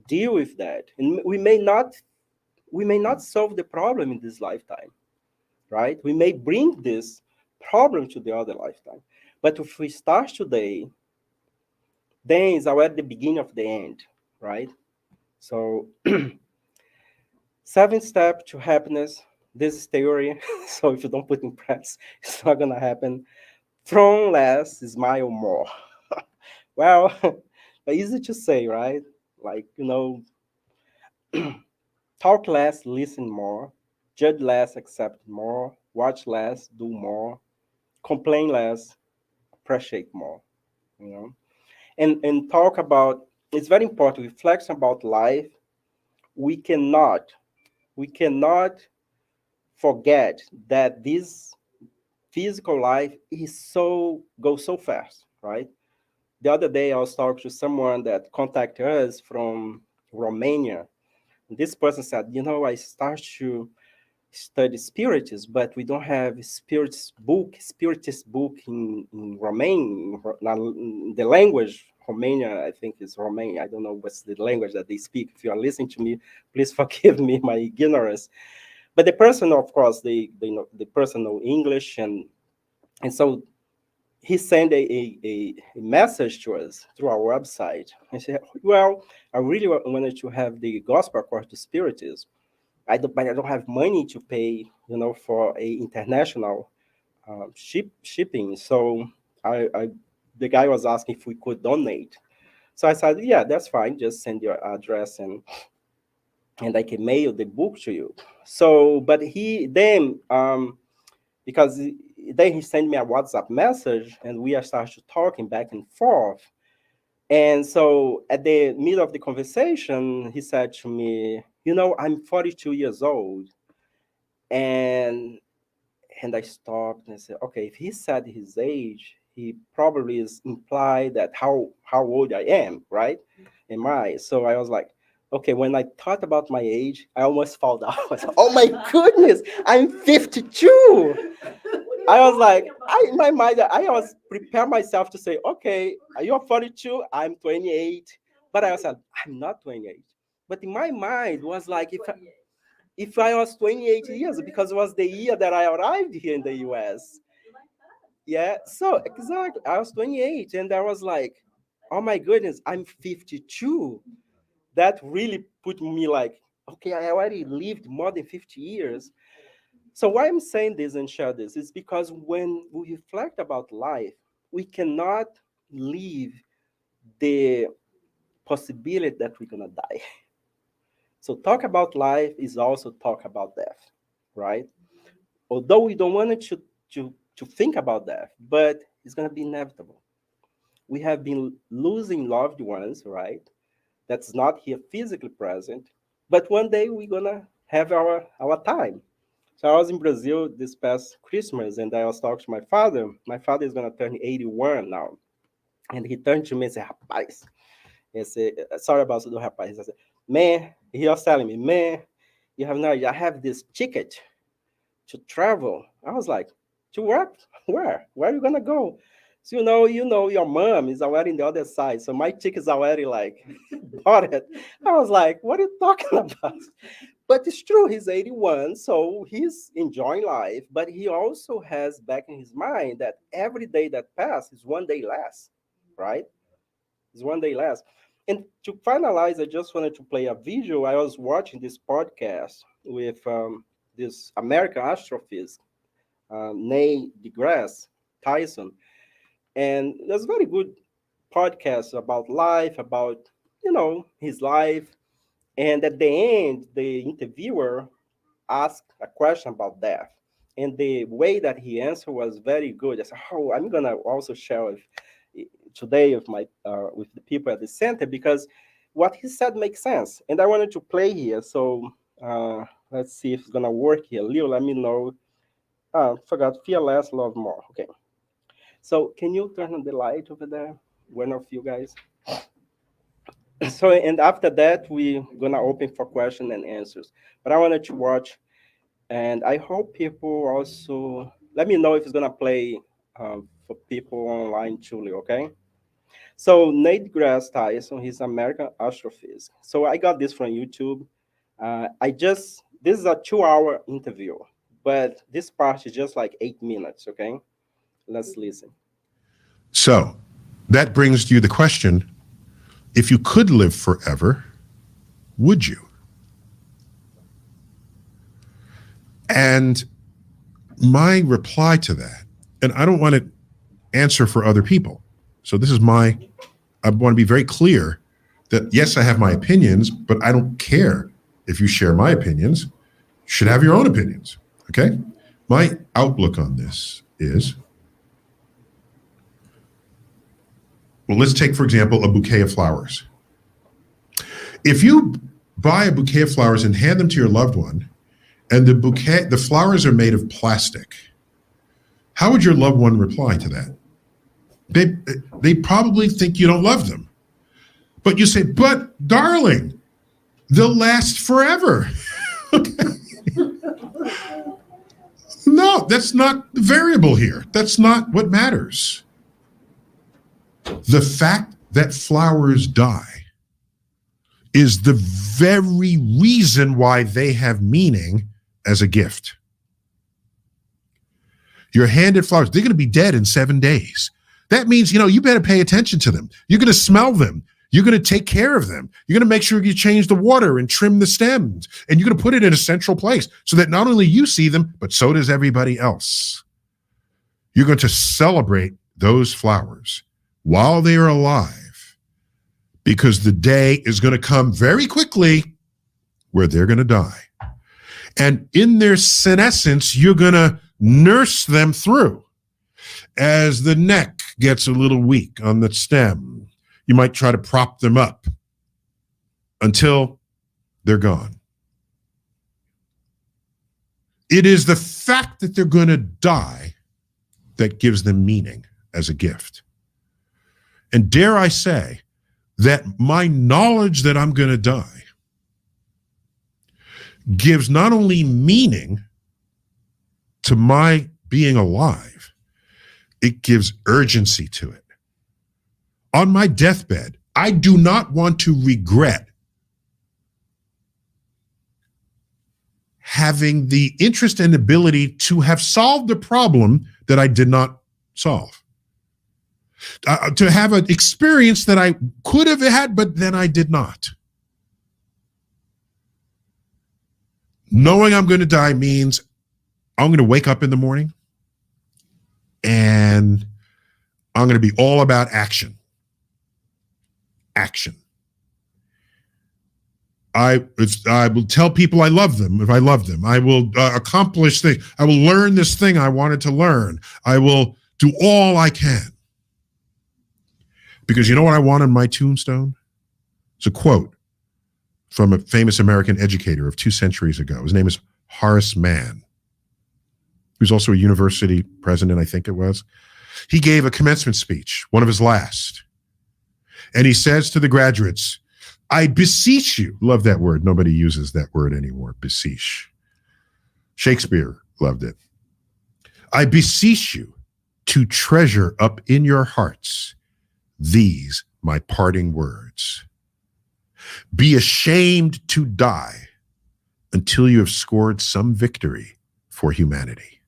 deal with that, and we may not solve the problem in this lifetime, right? We may bring this problem to the other lifetime. But if we start today, then it's already the beginning of the end, right? So 7 steps to happiness. This is theory. So if you don't put in practice, it's not gonna happen. From less, smile more. Well, easy to say, right? Like, talk less, listen more, judge less, accept more, watch less, do more, complain less, appreciate more, you know. And talk about, it's very important, reflection about life. We cannot, we cannot forget that this physical life is so goes so fast, right? The other day I was talking to someone that contacted us from Romania. This person said, I start to study spiritism, but we don't have spiritist book in Romanian. The language Romania, I think, is Romanian. I don't know what's the language that they speak. If you are listening to me, please forgive me my ignorance. But the person, of course, they know the person know English, and so he sent a message to us through our website. He said, "Well, I really wanted to have the gospel according to spiritism. But I don't have money to pay, for a international shipping. So the guy was asking if we could donate. So I said, yeah, that's fine. Just send your address and I can mail the book to you. So, but he then because then he sent me a WhatsApp message and we are started talking back and forth. And so at the middle of the conversation, he said to me, I'm 42 years old, and I stopped and I said, okay, if he said his age, he probably is implied that how old I am, right? Am I? So I was like, okay, when I thought about my age, I almost fall down. I said, oh my goodness, I'm 52. I was like, in my mind, I was prepare myself to say, okay, you're 42, I'm 28. But I said, I'm not 28. But in my mind was like, if I was 28 years, because it was the year that I arrived here in the US. Yeah, so exactly, I was 28, and I was like, oh my goodness, I'm 52. That really put me like, okay, I already lived more than 50 years. So why I'm saying this and share this is because when we reflect about life, we cannot leave the possibility that we're gonna die. So talk about life is also talk about death, right? Although we don't want to think about death, but it's gonna be inevitable. We have been losing loved ones, right? That's not here physically present, but one day we're gonna have our time. So I was in Brazil this past Christmas, and I was talking to my father. My father is gonna turn 81 now, and he turned to me and said, "Rapaz," he said, "Sorry about the rapaz." I said, "Man," he was telling me, "Man, you have no idea. I have this ticket to travel." I was like, "To what? Where? Where are you gonna go?" So your mom is already in the other side. So my ticket's already like bought it. I was like, "What are you talking about?" But it's true, he's 81, so he's enjoying life, but he also has back in his mind that every day that passes is one day less, right? It's one day less. And to finalize, I just wanted to play a video. I was watching this podcast, with this American astrophysicist, Neil deGrasse Tyson, and there's very good podcasts about life, about his life. And at the end, the interviewer asked a question about death, and the way that he answered was very good. I said, "Oh, I'm gonna also share with today with the people at the center because what he said makes sense." And I wanted to play here, so let's see if it's gonna work here. Leo, let me know. Forgot. Fear less, love more. Okay. So can you turn on the light over there? One of you guys. So and after that, we're gonna open for question and answers. But I wanted to watch, and I hope people also let me know if it's gonna play for people online truly. Okay. So Nate deGrasse Tyson, he's American astrophysicist. So I got this from YouTube. This is a 2 hour interview, but this part is just like 8 minutes. Okay, let's listen. So that brings you the question, if you could live forever, would you? And my reply to that, and I don't want to answer for other people. So this is I want to be very clear that yes, I have my opinions, but I don't care if you share my opinions. You should have your own opinions. Okay? My outlook on this is, well, let's take, for example, a bouquet of flowers. If you buy a bouquet of flowers and hand them to your loved one, and the flowers are made of plastic, how would your loved one reply to that? They probably think you don't love them. But you say, but darling, they'll last forever. No, that's not the variable here. That's not what matters. The fact that flowers die is the very reason why they have meaning as a gift. You're handed flowers. They're going to be dead in 7 days. That means, you better pay attention to them. You're going to smell them. You're going to take care of them. You're going to make sure you change the water and trim the stems. And you're going to put it in a central place so that not only you see them, but so does everybody else. You're going to celebrate those flowers while they are alive, because the day is going to come very quickly where they're going to die. And in their senescence, you're going to nurse them through. As the neck gets a little weak on the stem, you might try to prop them up until they're gone. It is the fact that they're going to die that gives them meaning as a gift. And dare I say that my knowledge that I'm going to die gives not only meaning to my being alive, it gives urgency to it. On my deathbed, I do not want to regret having the interest and ability to have solved the problem that I did not solve. To have an experience that I could have had, but then I did not. Knowing I'm going to die means I'm going to wake up in the morning and I'm going to be all about action. Action. I will tell people I love them if I love them. I will accomplish things. I will learn this thing I wanted to learn. I will do all I can. Because you know what I want on my tombstone? It's a quote from a famous American educator of 2 centuries ago. His name is Horace Mann. He was also a university president, I think it was. He gave a commencement speech, one of his last. And he says to the graduates, I beseech you, love that word. Nobody uses that word anymore, beseech. Shakespeare loved it. I beseech you to treasure up in your hearts these my parting words. Be ashamed to die until you have scored some victory for humanity.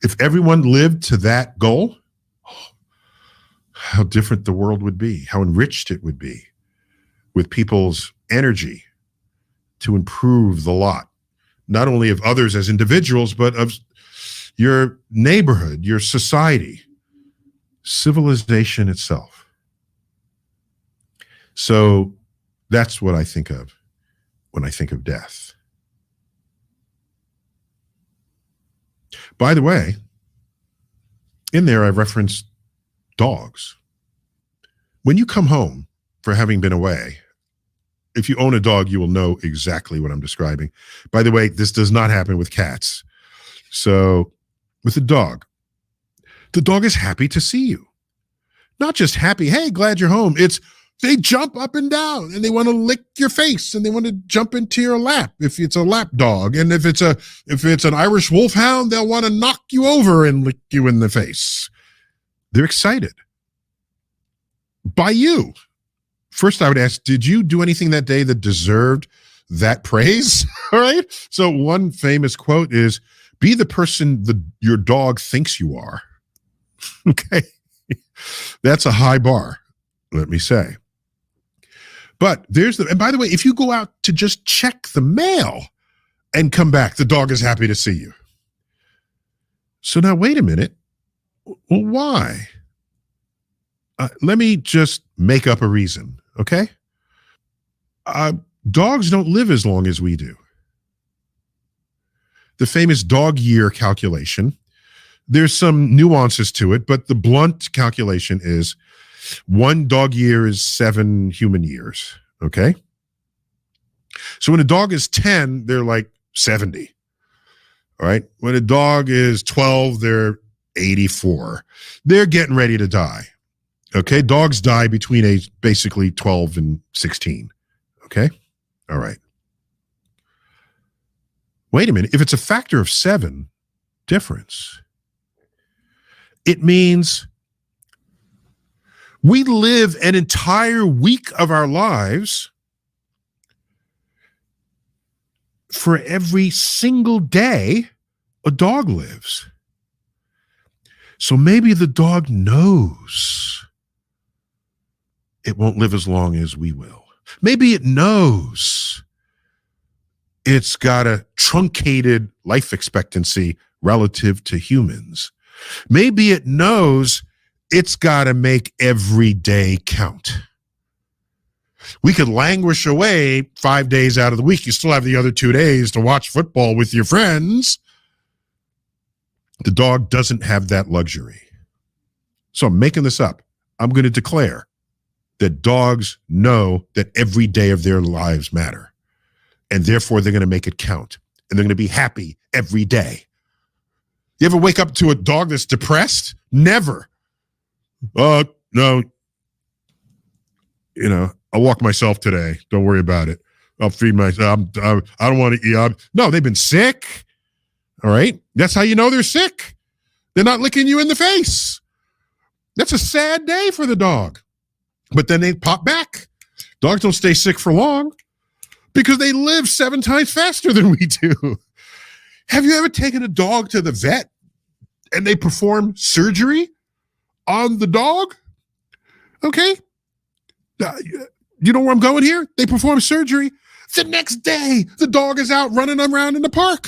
If everyone lived to that goal, how different the world would be, how enriched it would be with people's energy, to improve the lot, not only of others as individuals, but of your neighborhood, your society, civilization itself. So that's what I think of when I think of death. By the way, in there, I've referenced dogs. When you come home for having been away, if you own a dog, you will know exactly what I'm describing. By the way, this does not happen with cats. So with the dog is happy to see you. Not just happy, hey, glad you're home. It's they jump up and down and they want to lick your face and they want to jump into your lap if it's a lap dog. And if it's an Irish wolfhound, they'll want to knock you over and lick you in the face. They're excited by you. First, I would ask, did you do anything that day that deserved that praise? All right. So one famous quote is, be the person your dog thinks you are. Okay. That's a high bar, let me say. But and by the way, if you go out to just check the mail and come back, the dog is happy to see you. So now, wait a minute. Well, why? Let me just make up a reason, okay? Dogs don't live as long as we do. The famous dog year calculation, there's some nuances to it, but the blunt calculation is one dog year is 7 human years, okay? So when a dog is 10, they're like 70, all right? When a dog is 12, they're 84. They're getting ready to die, okay? Dogs die between age basically 12 and 16, okay? All right. Wait a minute. If it's a factor of 7 difference, it means we live an entire week of our lives for every single day a dog lives. So maybe the dog knows it won't live as long as we will. Maybe it knows it's got a truncated life expectancy relative to humans. Maybe it knows it's got to make every day count. We could languish away 5 days out of the week. You still have the other 2 days to watch football with your friends. The dog doesn't have that luxury. So I'm making this up. I'm going to declare that dogs know that every day of their lives matter. And therefore, they're going to make it count. And they're going to be happy every day. You ever wake up to a dog that's depressed? Never. No. I'll walk myself today. Don't worry about it. I'll feed myself. I don't want to eat. No, they've been sick. All right. That's how you know they're sick. They're not licking you in the face. That's a sad day for the dog. But then they pop back. Dogs don't stay sick for long because they live 7 times faster than we do. Have you ever taken a dog to the vet and they perform surgery on the dog? Okay. You know where I'm going here? They perform surgery. The next day, the dog is out running around in the park.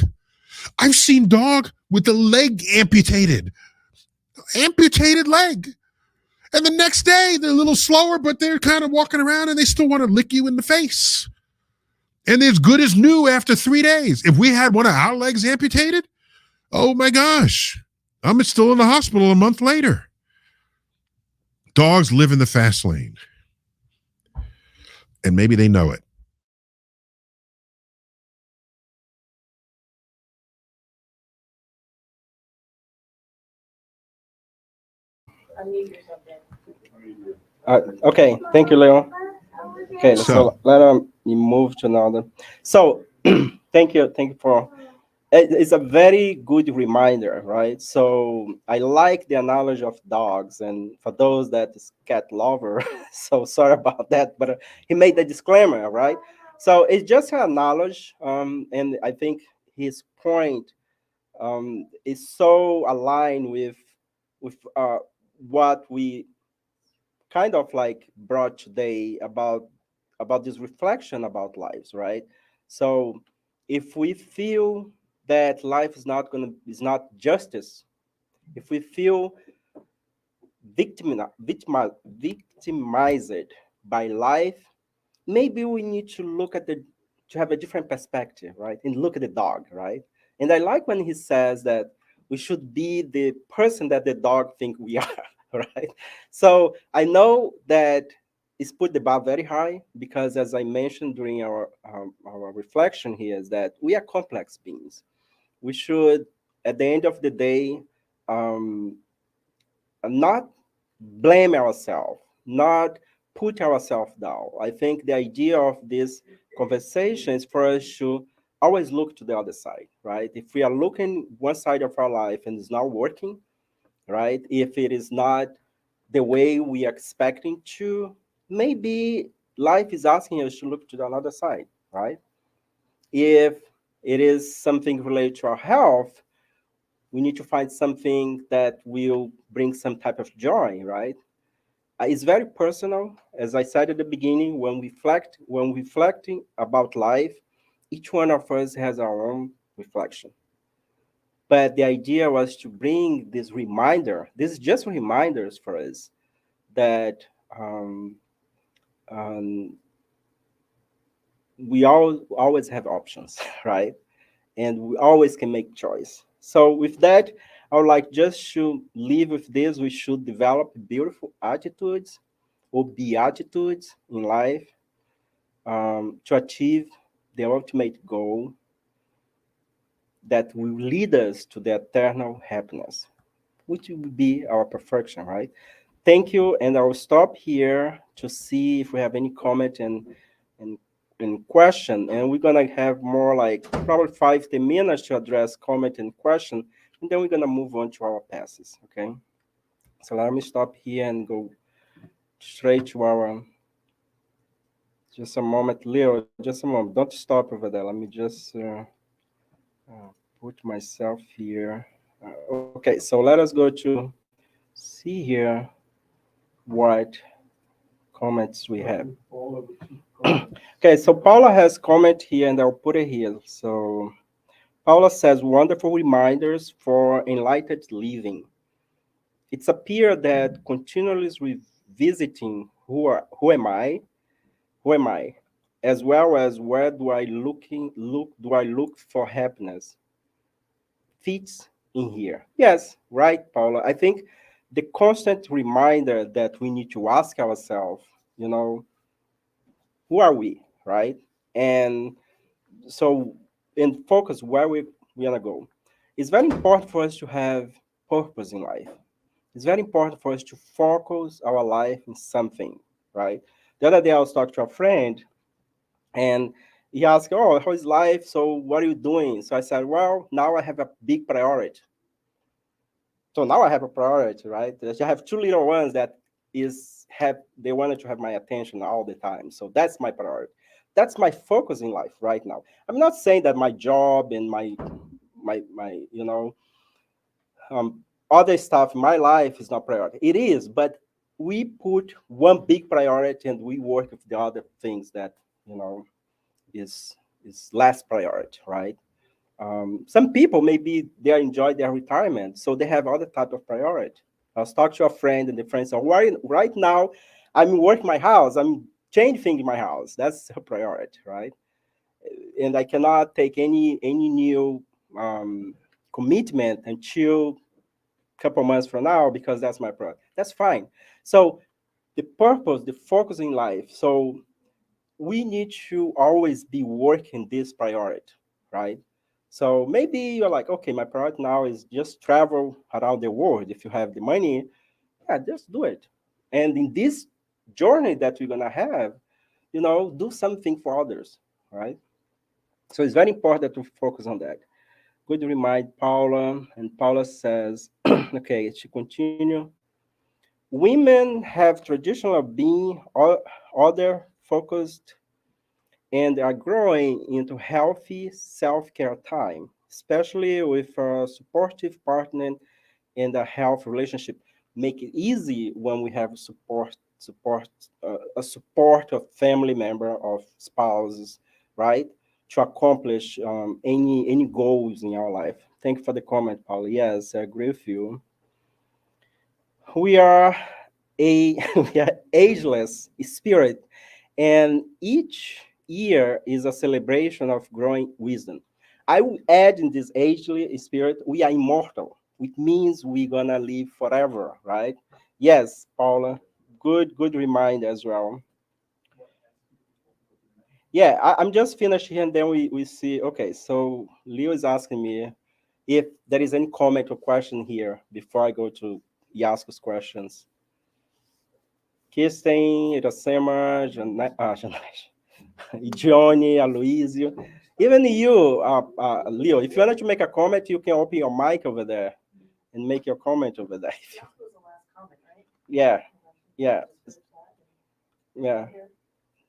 I've seen dog with the leg amputated leg. And the next day, they're a little slower, but they're kind of walking around and they still want to lick you in the face. And they're as good as new after 3 days. If we had one of our legs amputated, oh my gosh, I'm still in the hospital a month later. Dogs live in the fast lane. And maybe they know it. Okay, thank you, Leo. Okay, so let me move to another. So, thank you for. It's a very good reminder, right? So I like the analogy of dogs, and for those that is cat lover, so sorry about that, but he made the disclaimer, right? So it's just an analogy, and I think his point is so aligned with what we kind of like brought today about this reflection about lives, right? So if we feel that life is not justice, if we feel victimized by life, maybe we need to look at the to have a different perspective, right? And look at the dog, right? And I like when he says that we should be the person that the dog think we are, right? So I know that it's put the bar very high because, as I mentioned during our reflection here, is that we are complex beings. We should, at the end of the day, um, not blame ourselves, not put ourselves down. I think the idea of this conversation is for us to always look to the other side, right? If we are looking one side of our life and it's not working, right? If it is not the way we are expecting to, maybe life is asking us to look to the another side, right? If it is something related to our health, we need to find something that will bring some type of joy, right? It's very personal, as I said at the beginning. When reflecting about life, each one of us has our own reflection. But the idea was to bring this reminder. This is just reminders for us that um, um, we all always have options, right? And we always can make choice. So with that, I would like just to leave with this. We should develop beautiful attitudes or beatitudes in life to achieve the ultimate goal that will lead us to the eternal happiness, which will be our perfection, right? Thank you, and I will stop here to see if we have any comment and, and question. And we're gonna have more like probably 5 to 10 minutes to address comment and question, and then we're gonna move on to our passes. Okay. So let me stop here and go straight to our. Just a moment, Leo. Just a moment. Don't stop over there. Let me just put myself here. Okay, so let us go to see here what comments we have. Okay, so Paula has comment here, and I'll put it here. So Paula says, wonderful reminders for enlightened living. It's appear that continually revisiting who am I, as well as where do I look for happiness fits in here. Yes, right, Paula. I think the constant reminder that we need to ask ourselves, you know, who are we, right? And so, and focus where we want to go. It's very important for us to have purpose in life. It's very important for us to focus our life in something, right? The other day I was talking to a friend, and he asked, "Oh, how is life? So what are you doing?" So I said, "Well, now I have a big priority. So now I have a priority, right? I have two little ones that is have they wanted to have my attention all the time. So that's my priority. That's my focus in life right now. I'm not saying that my job and my other stuff in my life is not priority. It is, but we put one big priority and we work with the other things that you know is is less priority, right? Some people maybe they enjoy their retirement, so they have other type of priority. I was talking to a friend, and the friend said, right now, I'm working my house. I'm changing my house. That's a priority, right? And I cannot take any new um, commitment until a couple months from now because that's my priority. That's fine. So the purpose, the focus in life. So we need to always be working this priority, right? So maybe you're like, okay, my priority now is just travel around the world. If you have the money, yeah, just do it. And in this journey that we're gonna have, do something for others, right? So it's very important to focus on that. Good remind Paula, and Paula says, okay, she continue. Women have traditional being other focused and are growing into healthy self-care time, especially with a supportive partner and a health relationship. Make it easy when we have support, a support of family member, of spouses, right? to accomplish any goals in our life. Thank you for the comment, Paul. Yes, I agree with you. We are a we are ageless spirit, and each year is a celebration of growing wisdom. I will add in this ageless spirit, we are immortal, which means we're gonna live forever, right? Yes, Paula, good reminder as well. Yeah, I'm just finished here, and then we see. Okay, so Leo is asking me if there is any comment or question here before I go to Yasko's questions. Kirsten, Iracema, Janete, Johnny, Aloysio, even you, Leo. If you wanted to make a comment, you can open your mic over there and make your comment over there. Yeah, yeah, yeah.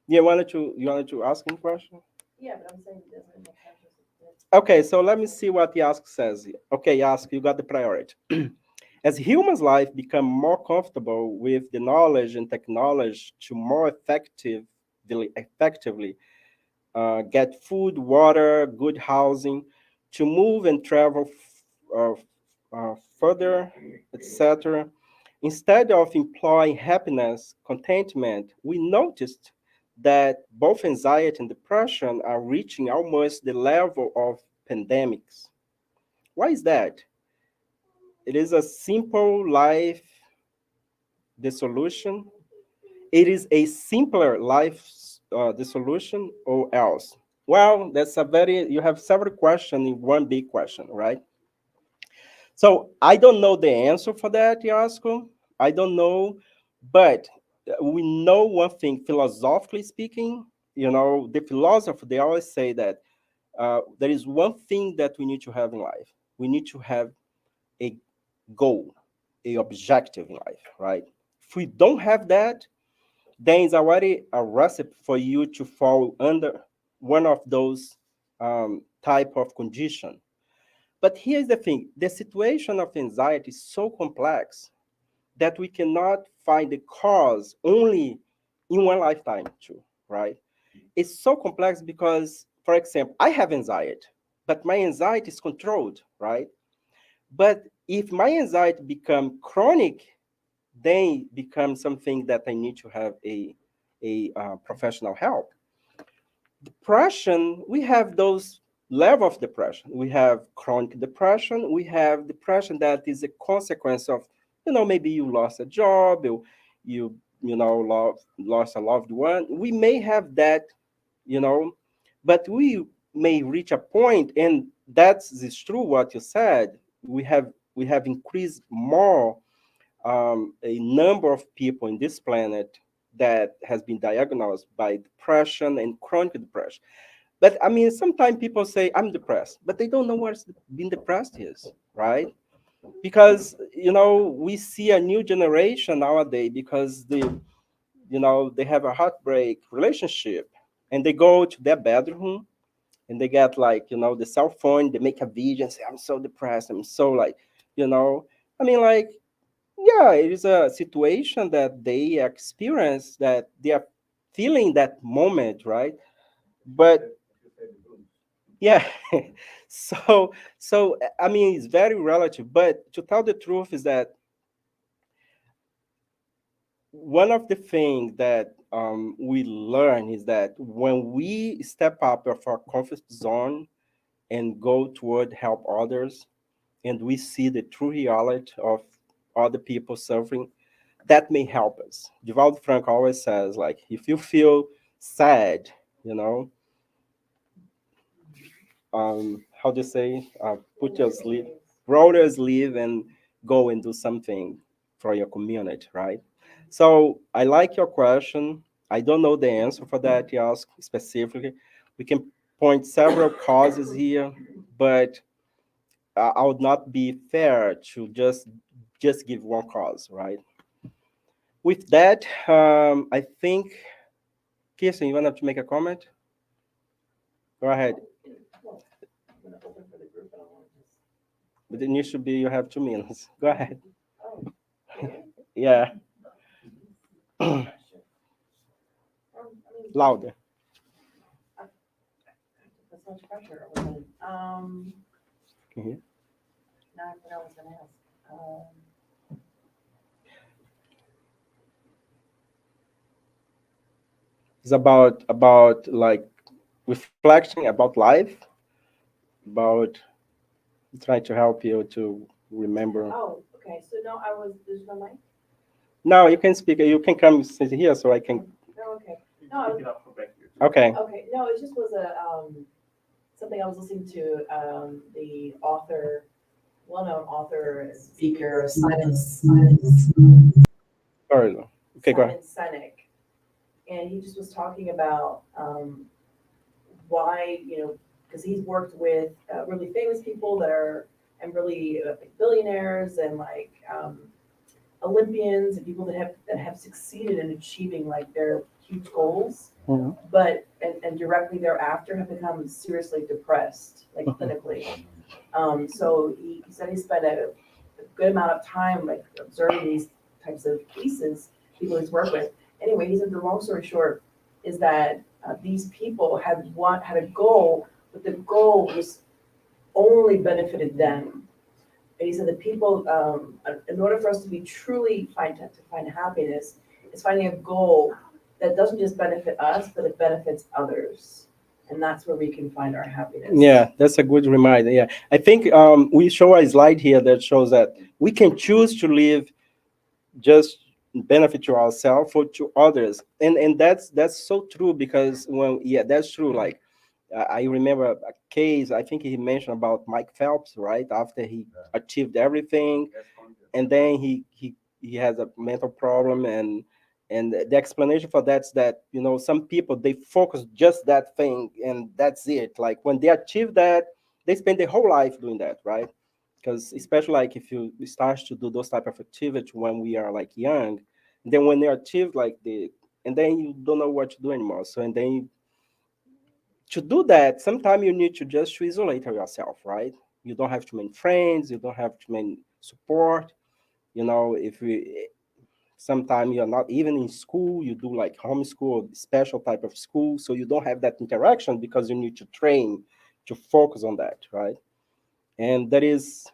You wanted to ask him a question? Okay, so let me see what Yask says. Okay, Yask, you got the priority. As humans' life become more comfortable with the knowledge and technology to more effectively get food, water, good housing, to move and travel further, etc. Instead of employing happiness, contentment, we noticed that both anxiety and depression are reaching almost the level of pandemics. Why is that? It is a simple life, the solution. It is a simpler life, the solution, or else? Well, you have several questions in one big question, right? So I don't know the answer for that, Yasko. I don't know, but we know one thing, philosophically speaking, the philosophers, they always say that there is one thing that we need to have in life. We need to have a goal, a objective in life, right? If we don't have that, then it's already a recipe for you to fall under one of those type of condition. But here's the thing: the situation of anxiety is so complex that we cannot find the cause only in one lifetime, too, right? It's so complex because, for example, I have anxiety, but my anxiety is controlled, right? But if my anxiety become chronic, then it becomes something that I need to have a professional help. Depression, we have those level of depression. We have chronic depression. We have depression that is a consequence of, maybe you lost a job, lost a loved one. We may have that, you know, but we may reach a point, and that is true what you said. We have increased more a number of people in this planet that has been diagnosed by depression and chronic depression. But I mean, sometimes people say I'm depressed, but they don't know what being depressed is, right? Because we see a new generation nowadays because they have a heartbreak relationship, and they go to their bedroom and they get like the cell phone, they make a video and say I'm so depressed, I'm so like, you know I mean, like, yeah, it is a situation that they experience, that they are feeling that moment, right? But yeah, so I mean, it's very relative. But to tell the truth is that one of the things that we learn is that when we step up of our comfort zone and go toward help others, and we see the true reality of other people suffering, that may help us. Divaldo Franco always says, like, if you feel sad, you know, how do you say, put your sleeve, roll your sleeve and go and do something for your community, right? So I like your question. I don't know the answer for that you ask specifically. We can point several causes here, but I would not be fair to just give one cause, right? With that, I think, Kirsten, you want to make a comment? Go ahead. But it needs to be, you have 2 minutes. Go ahead. Yeah. Louder. so much pressure. Over me. Mhm. Now I forgot what I was gonna ask. It's about like reflection about life, about trying to help you to remember. Oh, okay. So no, I was. There's no mic. Now you can speak. You can come sit here so I can. No, okay. No, I was, Pick it up from back here. Okay. okay. No, it just was a something I was listening to. The author, well-known author, speaker, Sorry. Okay, go ahead. Simon Sinek, and he just was talking about why, because he's worked with really famous people that are and really like billionaires and like Olympians and people that have succeeded in achieving like their huge goals, Mhm. but and directly thereafter have become seriously depressed, like clinically. So he said he spent a good amount of time like observing these types of cases, people he's worked with. Anyway, he said the long story short is that these people had a goal, but the goal was only benefited them. And he said that people, in order for us to be truly to find happiness, is finding a goal that doesn't just benefit us, but it benefits others. And that's where we can find our happiness. Yeah, that's a good reminder. Yeah, I think we show a slide here that shows that we can choose to live just benefit to ourselves or to others, and that's so true because when yeah, that's true. Like I remember a case. I think he mentioned about Mike Phelps, right? After he achieved everything, and then he has a mental problem, and the explanation for that's that some people they focus just that thing and that's it. Like when they achieve that, they spend their whole life doing that, right? Because especially like if you start to do those type of activity when we are like young, then when they achieve like the and then you don't know what to do anymore. So and then to do that, sometimes you need to just to isolate yourself, right? You don't have too many friends, you don't have too many support. If we sometimes you're not even in school, you do like homeschool, special type of school, so you don't have that interaction because you need to train to focus on that, right? And that is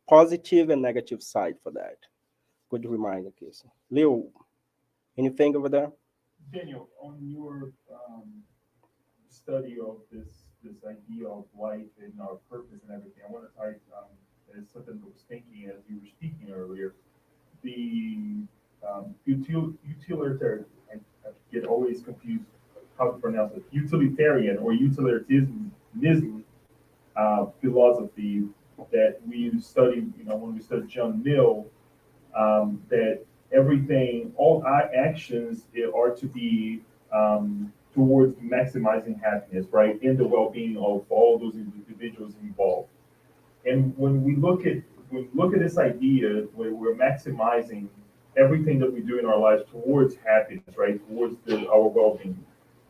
positive and negative side for that. Good reminder, Casey. Leo, anything over there? Daniel, on your study of this idea of life and our purpose and everything, I want to tie as something that was thinking as you were speaking earlier. The utilitarian, I get always confused how to pronounce it, utilitarian or utilitarianism philosophy that we studied, when we studied John Mill, that everything, all our actions are to be towards maximizing happiness, right, and the well-being of all those individuals involved. And when we look at this idea where we're maximizing everything that we do in our lives towards happiness, right, towards our well-being,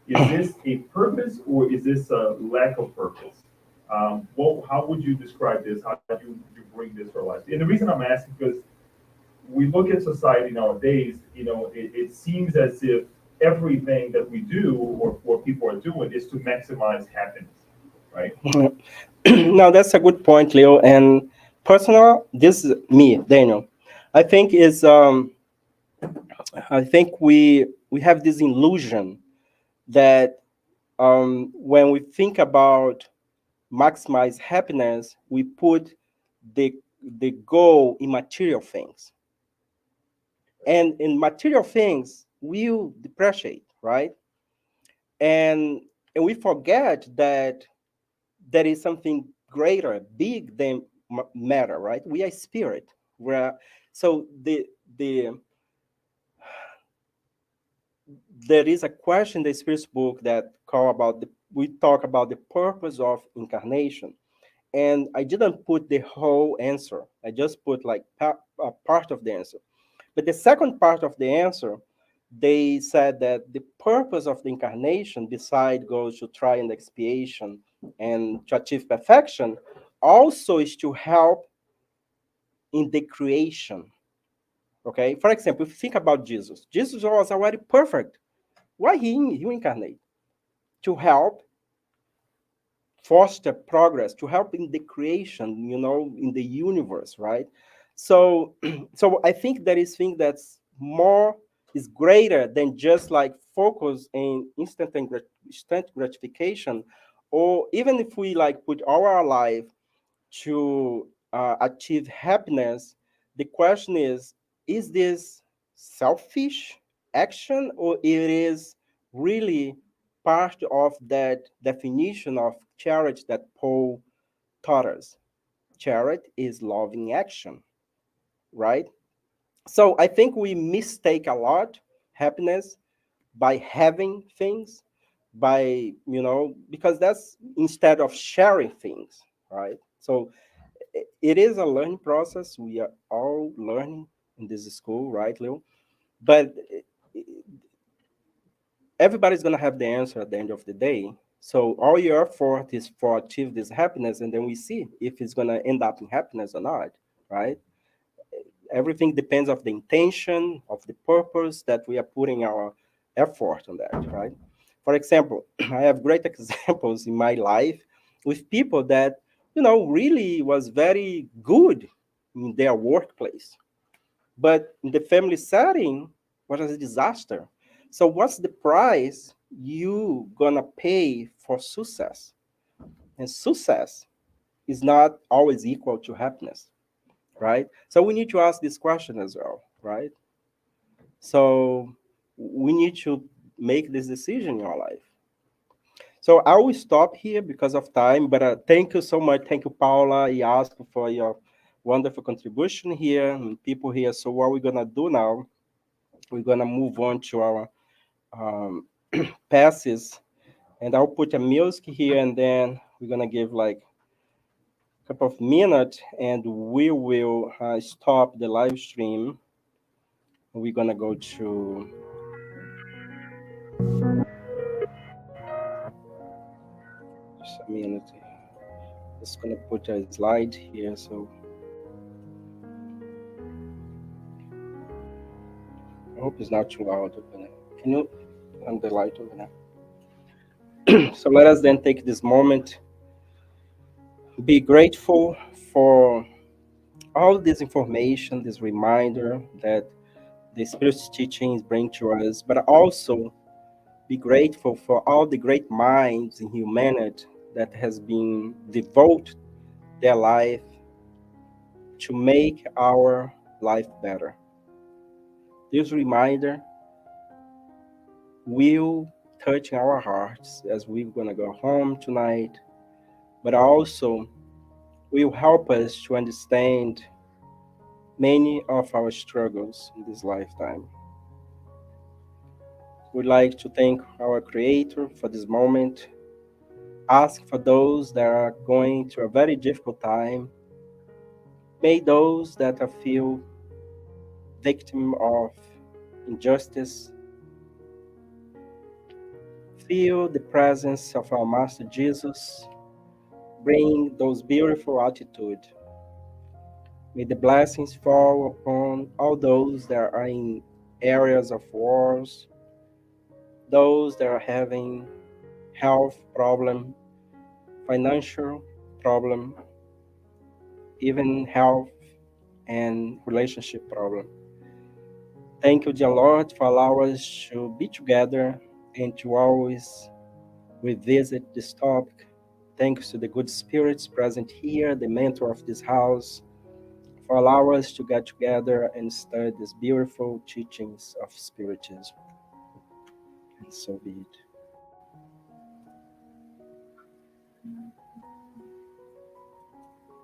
is this a purpose or is this a lack of purpose? How would you describe this? How do you bring this to our lives? And the reason I'm asking because we look at society nowadays, it seems as if everything that we do or what people are doing is to maximize happiness, right? Now that's a good point, Leo. And personal, this is me, Daniel. I think is I think we have this illusion that when we think about maximize happiness, we put the the goal in material things, and in material things will depreciate, right? And we forget that there is something greater, big than matter, right? We are spirit. We're so the there is a question in the spirit's book that call about we talk about the purpose of incarnation, and I didn't put the whole answer. I just put like a part of the answer. But the second part of the answer, they said that the purpose of the incarnation, beside goes to try and expiation and to achieve perfection, also is to help in the creation. Okay, for example, if you think about Jesus, Jesus was already perfect. Why he incarnate? to help foster progress, to help in the creation, in the universe, right? So, so I think that is thing that's more is greater than just like focus in instant gratification, or even if we like put our life to achieve happiness, the question is this selfish action, or it is really part of that definition of charity that Paul taught us? Charity is loving action, right? So I think we mistake a lot happiness by having things, by, because that's instead of sharing things, right? So it is a learning process. We are all learning in this school, right, Leo? But everybody's going to have the answer at the end of the day. So all your effort is for achieve this happiness, and then we see if it's going to end up in happiness or not, right? Everything depends of the intention, of the purpose that we are putting our effort on that, right? For example, I have great examples in my life with people that, really was very good in their workplace, but in the family setting was a disaster. So what's the price you gonna pay for success? And success is not always equal to happiness, right? So we need to ask this question as well, right? So we need to make this decision in our life. So I will stop here because of time, but thank you so much. Thank you, Paula, Yasko, for your wonderful contribution here and people here. So what we're gonna do now, we're gonna move on to our um, passes, and I'll put a music here, and then we're gonna give like a couple of minutes, and we will stop the live stream. We're gonna go to just a minute. Just gonna put a slide here. So I hope it's not too loud. Can you turn the light over there? So let us then take this moment, be grateful for all this information, this reminder that the Spirit's teachings bring to us, but also be grateful for all the great minds in humanity that has been devoted their life to make our life better. This reminder will touch our hearts as we're going to go home tonight, but also will help us to understand many of our struggles in this lifetime. We'd like to thank our Creator for this moment, ask for those that are going through a very difficult time. May those that are feel victim of injustice feel the presence of our Master Jesus, bring those beautiful attitude. May the blessings fall upon all those that are in areas of wars, those that are having health problem, financial problem, even health and relationship problem. Thank you, dear Lord, for allowing us to be together and to always revisit this topic. Thanks to the good spirits present here, the mentor of this house, for allowing us to get together and study these beautiful teachings of Spiritism. And so be it.